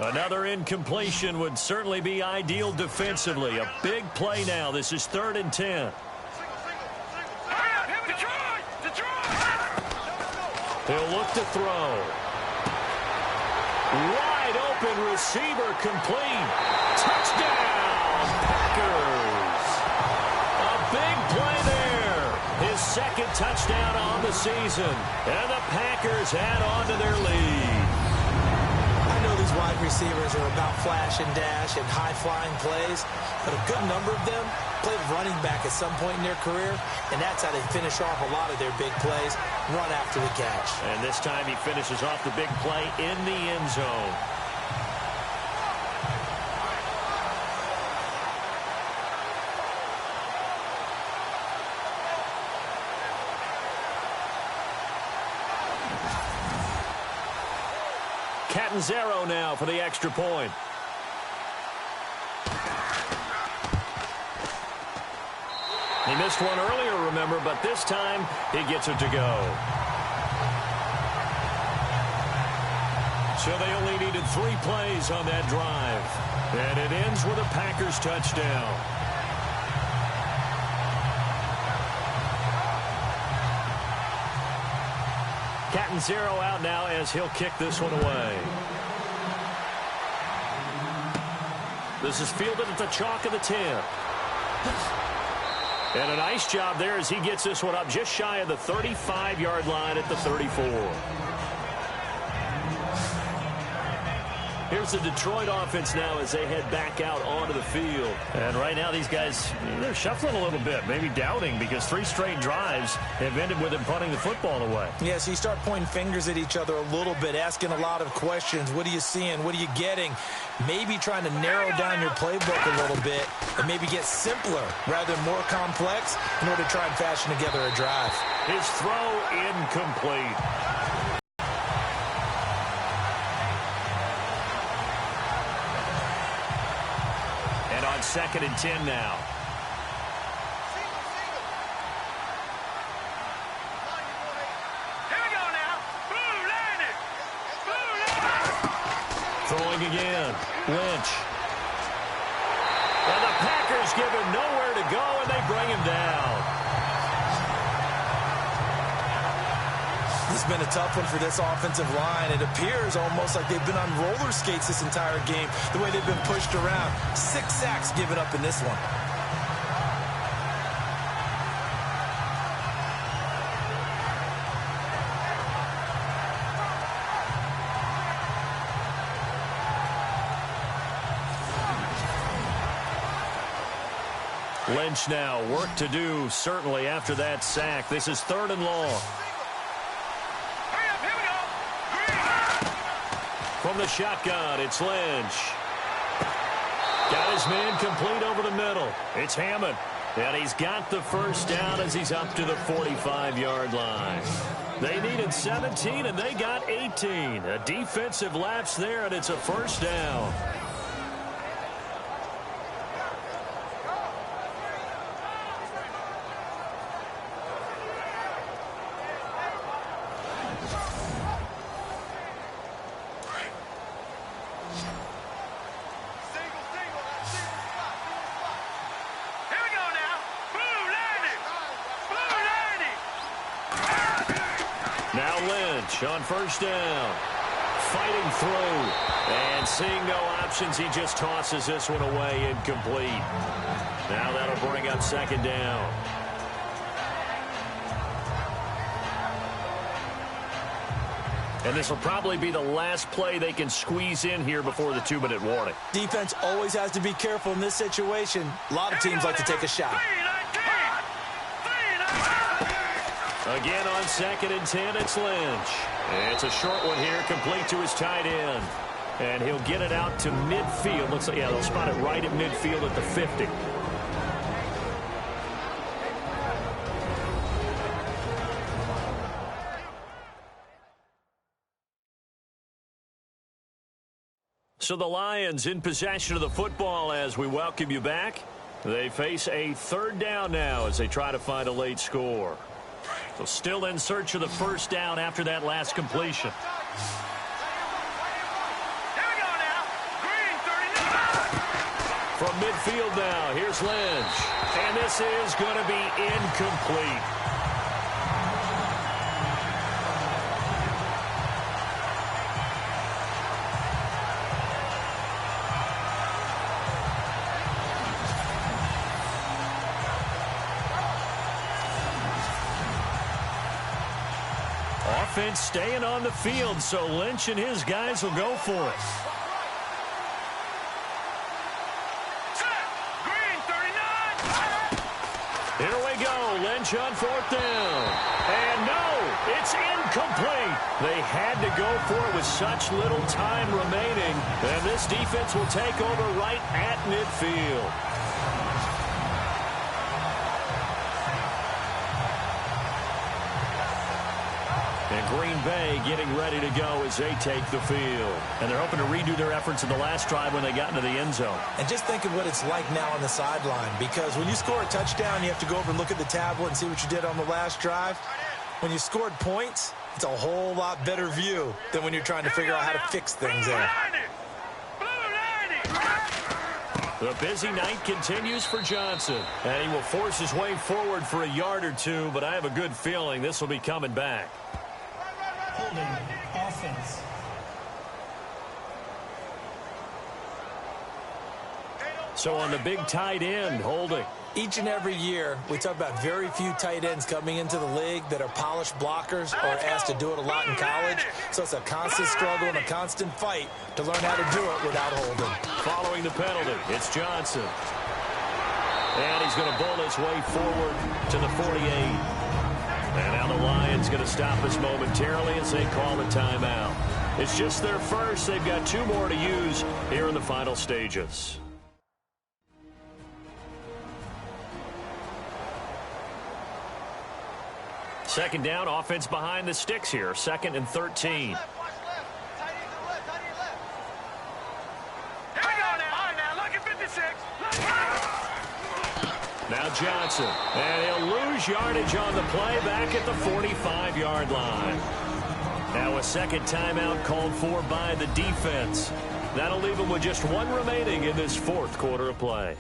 Another incompletion would certainly be ideal defensively. A big play now. This is 3rd and 10. He'll look to throw. Wide open receiver complete. Touchdown, Packers. A big play there. His second touchdown on the season. And the Packers add on to their lead. These wide receivers are about flash and dash and high-flying plays, but a good number of them played running back at some point in their career, and that's how they finish off a lot of their big plays, run after the catch. And this time he finishes off the big play in the end zone. Catanzaro now for the extra point. He missed one earlier, remember, but this time he gets it to go. So they only needed 3 plays on that drive. And it ends with a Packers touchdown. Catanzaro out now as he'll kick this one away. This is fielded at the chalk of the 10. And a nice job there as he gets this one up just shy of the 35-yard line at the 34. Here's the Detroit offense now as they head back out onto the field. And right now these guys, they're shuffling a little bit, maybe doubting, because 3 straight drives have ended with them punting the football away. Yeah, so you start pointing fingers at each other a little bit, asking a lot of questions. What are you seeing? What are you getting? Maybe trying to narrow down your playbook a little bit and maybe get simpler rather than more complex in order to try and fashion together a drive. His throw incomplete. On 2nd and 10 now. Here we go now. Blue landed. Blue landed. Throwing again. Lynch. And the Packers give him nowhere to go, and they bring him down. This has been a tough one for this offensive line. It appears almost like they've been on roller skates this entire game, the way they've been pushed around. 6 sacks given up in this one. Lynch now, work to do, certainly, after that sack. This is 3rd and long. From the shotgun, it's Lynch. Got his man complete over the middle. It's Hammond. And he's got the first down as he's up to the 45-yard line. They needed 17, and they got 18. A defensive lapse there, and it's a first down. Now Lynch on first down. fighting through. And seeing no options, he just tosses this one away incomplete. Now that'll bring up second down. And this will probably be the last play they can squeeze in here before the 2-minute warning. Defense always has to be careful in this situation. A lot of teams like to take a shot. Again on 2nd and 10, it's Lynch. It's a short one here, complete to his tight end. And he'll get it out to midfield. Looks like, yeah, they'll spot it right at midfield at the 50. So the Lions in possession of the football as we welcome you back. They face a 3rd down now as they try to find a late score. So still in search of the 1st down after that last completion. From midfield now, here's Lynch. And this is going to be incomplete. Offense staying on the field, so Lynch and his guys will go for it. Here we go. Lynch on 4th down. And no, it's incomplete. They had to go for it with such little time remaining. And this defense will take over right at midfield. And Green Bay getting ready to go as they take the field. And they're hoping to redo their efforts in the last drive when they got into the end zone. And just think of what it's like now on the sideline, because when you score a touchdown, you have to go over and look at the tablet and see what you did on the last drive. When you scored points, it's a whole lot better view than when you're trying to figure out how to fix things there. The busy night continues for Johnson. And he will force his way forward for a yard or two, but I have a good feeling this will be coming back. Holding offense. So on the big tight end, holding. Each and every year, we talk about very few tight ends coming into the league that are polished blockers or asked to do it a lot in college. So it's a constant struggle and a constant fight to learn how to do it without holding. Following the penalty, it's Johnson. And he's going to bowl his way forward to the 48. And now the Lions going to stop us momentarily as they call the timeout. It's just their first. They've got 2 more to use here in the final stages. Second down, offense behind the sticks here. 2nd and 13. Now Johnson, and he'll lose yardage on the play back at the 45-yard line. Now a second timeout called for by the defense. That'll leave them with just 1 remaining in this 4th quarter of play.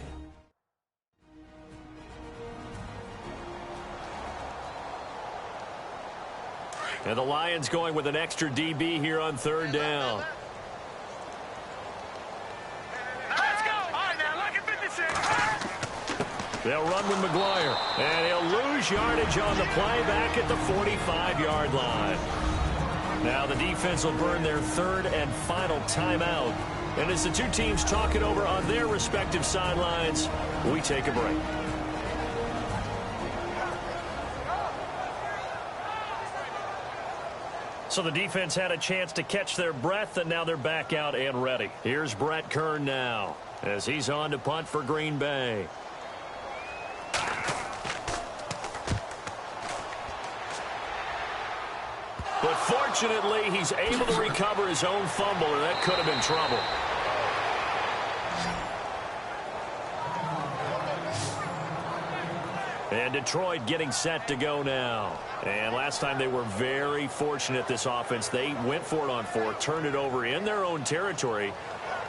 And the Lions going with an extra DB here on 3rd down. Let's go. All right, now, look at 56. They'll run with McGuire. And he'll lose yardage on the play back at the 45-yard line. Now the defense will burn their 3rd and final timeout. And as the 2 teams talk it over on their respective sidelines, we take a break. So the defense had a chance to catch their breath, and now they're back out and ready. Here's Brett Kern now as he's on to punt for Green Bay. But fortunately, he's able to recover his own fumble, or that could have been trouble. And Detroit getting set to go now. And last time they were very fortunate, this offense. They went for it on 4, turned it over in their own territory,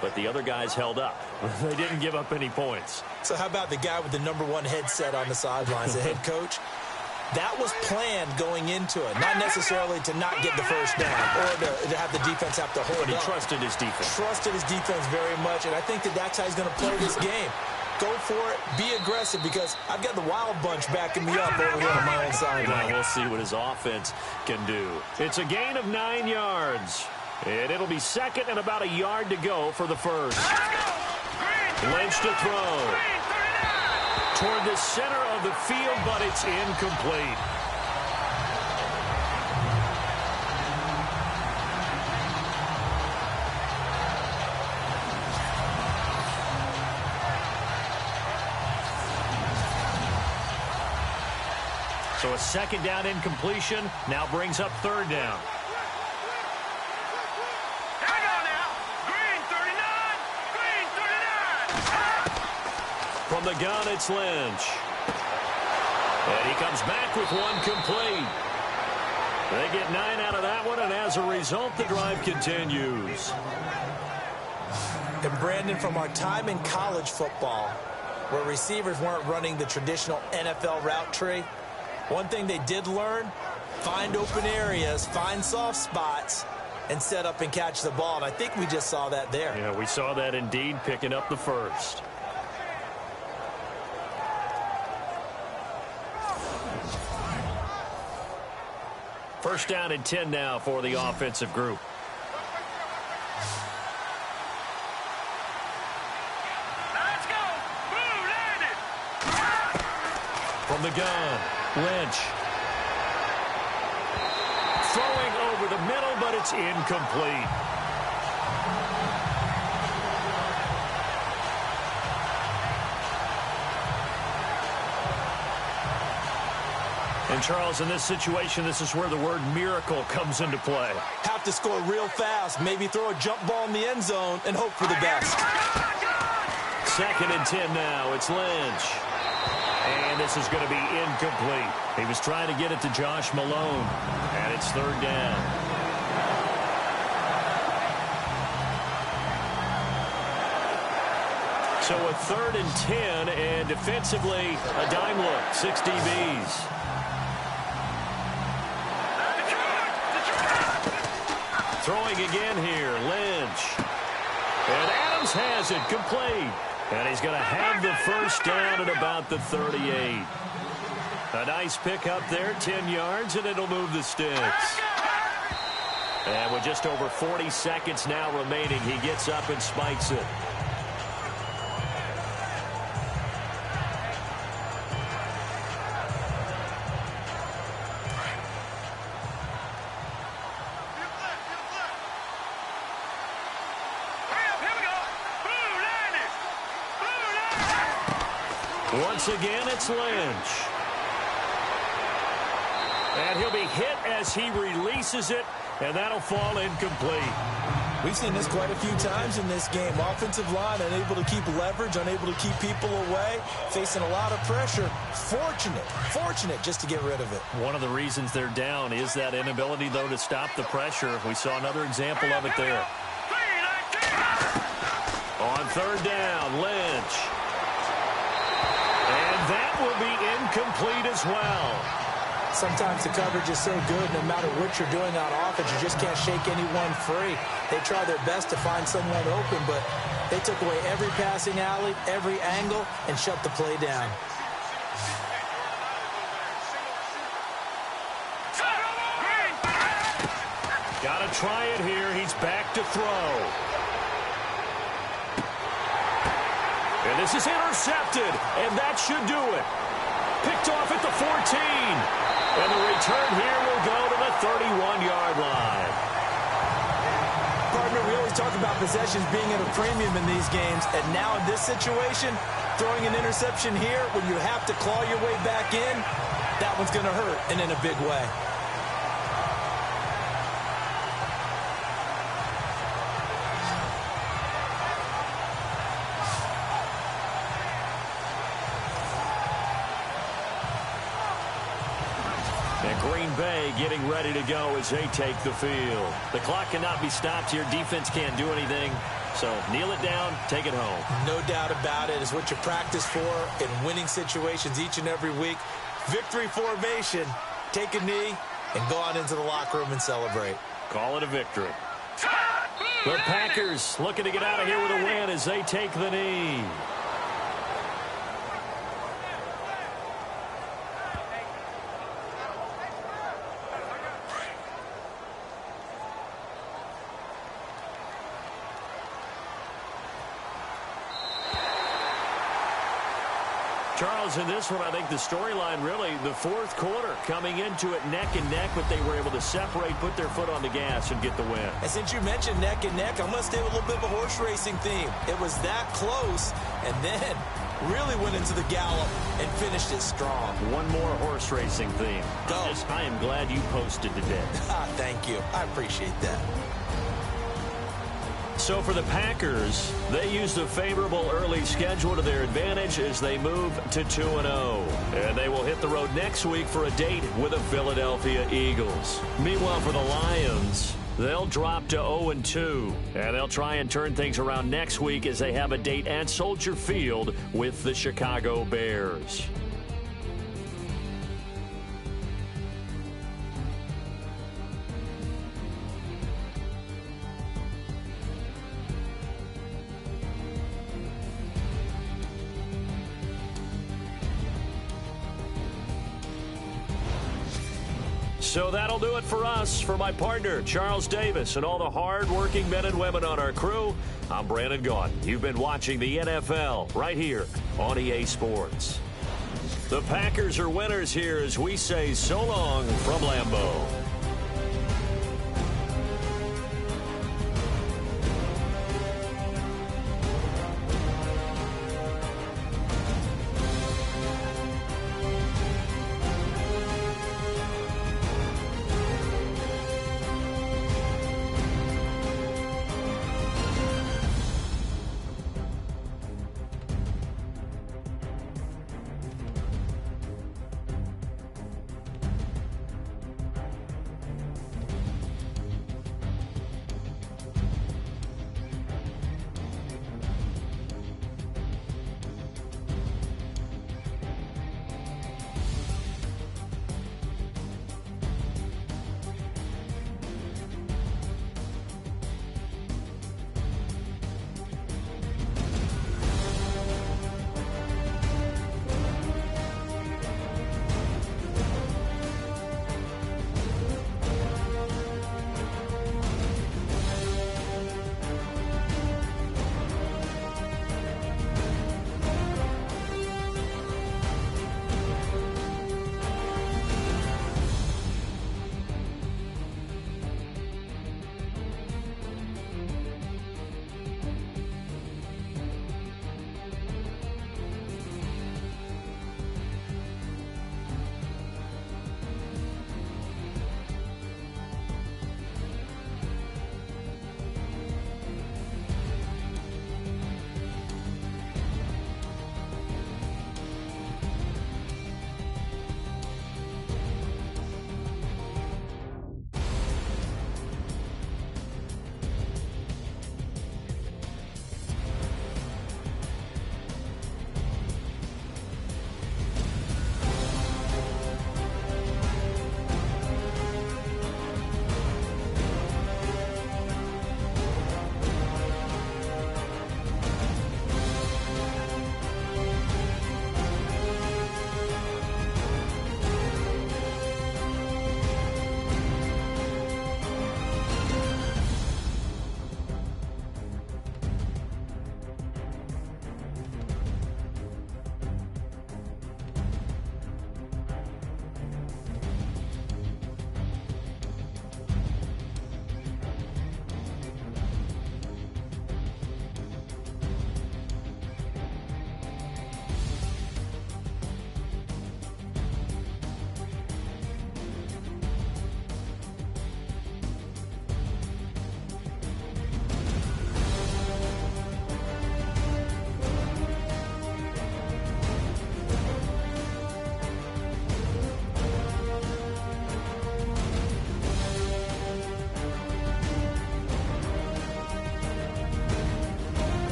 but the other guys held up. They didn't give up any points. So how about the guy with the #1 headset on the sidelines, the head coach? That was planned going into it, not necessarily to not get the first down or to have the defense have to hold But he up. trusted his defense. Trusted his defense very much, and I think that's how he's going to play this game. Go for it, be aggressive, because I've got the wild bunch backing me up over here on my own sideline. We'll see what his offense can do. It's a gain of 9 yards, and it'll be second and about a yard to go for the first. Lynch to throw. Toward the center of the field, but it's incomplete. So a second down incompletion now brings up third down. Hang on now. Green 39. Green 39. From the gun, it's Lynch. And he comes back with one complete. They get 9 out of that one, and as a result, the drive continues. And Brandon, from our time in college football, where receivers weren't running the traditional NFL route tree, one thing they did learn, find open areas, find soft spots, and set up and catch the ball. And I think we just saw that there. Yeah, we saw that indeed, picking up the first. First down and 10 now for the offensive group. Let's go. Blue landed. From the gun, Lynch. Throwing over the middle, but it's incomplete. And, Charles, in this situation, this is where the word miracle comes into play. Have to score real fast, maybe throw a jump ball in the end zone and hope for the best. Second and 10 now. It's Lynch. And this is going to be incomplete. He was trying to get it to Josh Malone. And it's third down. So a third and 10, and defensively, a dime look. 6 DBs. Throwing again here, Lynch. And Adams has it, complete. And he's going to have the first down at about the 38. A nice pick up there, 10 yards, and it'll move the sticks. And with just over 40 seconds now remaining, he gets up and spikes it. Once again, it's Lynch. And he'll be hit as he releases it, and that'll fall incomplete. We've seen this quite a few times in this game. Offensive line unable to keep leverage, unable to keep people away, facing a lot of pressure. Fortunate just to get rid of it. One of the reasons they're down is that inability, though, to stop the pressure. We saw another example of it there. On third down, Lynch. And that will be incomplete as well. Sometimes the coverage is so good, no matter what you're doing on offense, you just can't shake anyone free. They try their best to find someone open, but they took away every passing alley, every angle, and shut the play down. Got to try it here. He's back to throw. And this is intercepted, and that should do it. Picked off at the 14. And the return here will go to the 31-yard line. Partner, we always talk about possessions being at a premium in these games, and now in this situation, throwing an interception here when you have to claw your way back in, that one's going to hurt, and in a big way. Green Bay getting ready to go as they take the field. The clock cannot be stopped here. Defense can't do anything. So kneel it down, take it home. No doubt about it. It's what you practice for in winning situations each and every week. victory formation, take a knee, and go on into the locker room and celebrate. Call it a victory. The Packers looking to get out of here with a win as they take the knee. Charles, in this one, I think the storyline really, the fourth quarter, coming into it neck and neck, but they were able to separate, put their foot on the gas, and get the win. And since you mentioned neck and neck, I'm going to stay with a little bit of a horse racing theme. It was that close, and then really went into the gallop and finished it strong. One more horse racing theme. Go. I am glad you posted today. Thank you. I appreciate that. So for the Packers, they used a favorable early schedule to their advantage as they move to 2-0. And they will hit the road next week for a date with the Philadelphia Eagles. Meanwhile, for the Lions, they'll drop to 0-2. And they'll try and turn things around next week as they have a date at Soldier Field with the Chicago Bears. So that'll do it for us. For my partner, Charles Davis, and all the hard-working men and women on our crew, I'm Brandon Gaudin. You've been watching the NFL right here on EA Sports. The Packers are winners here as we say so long from Lambeau.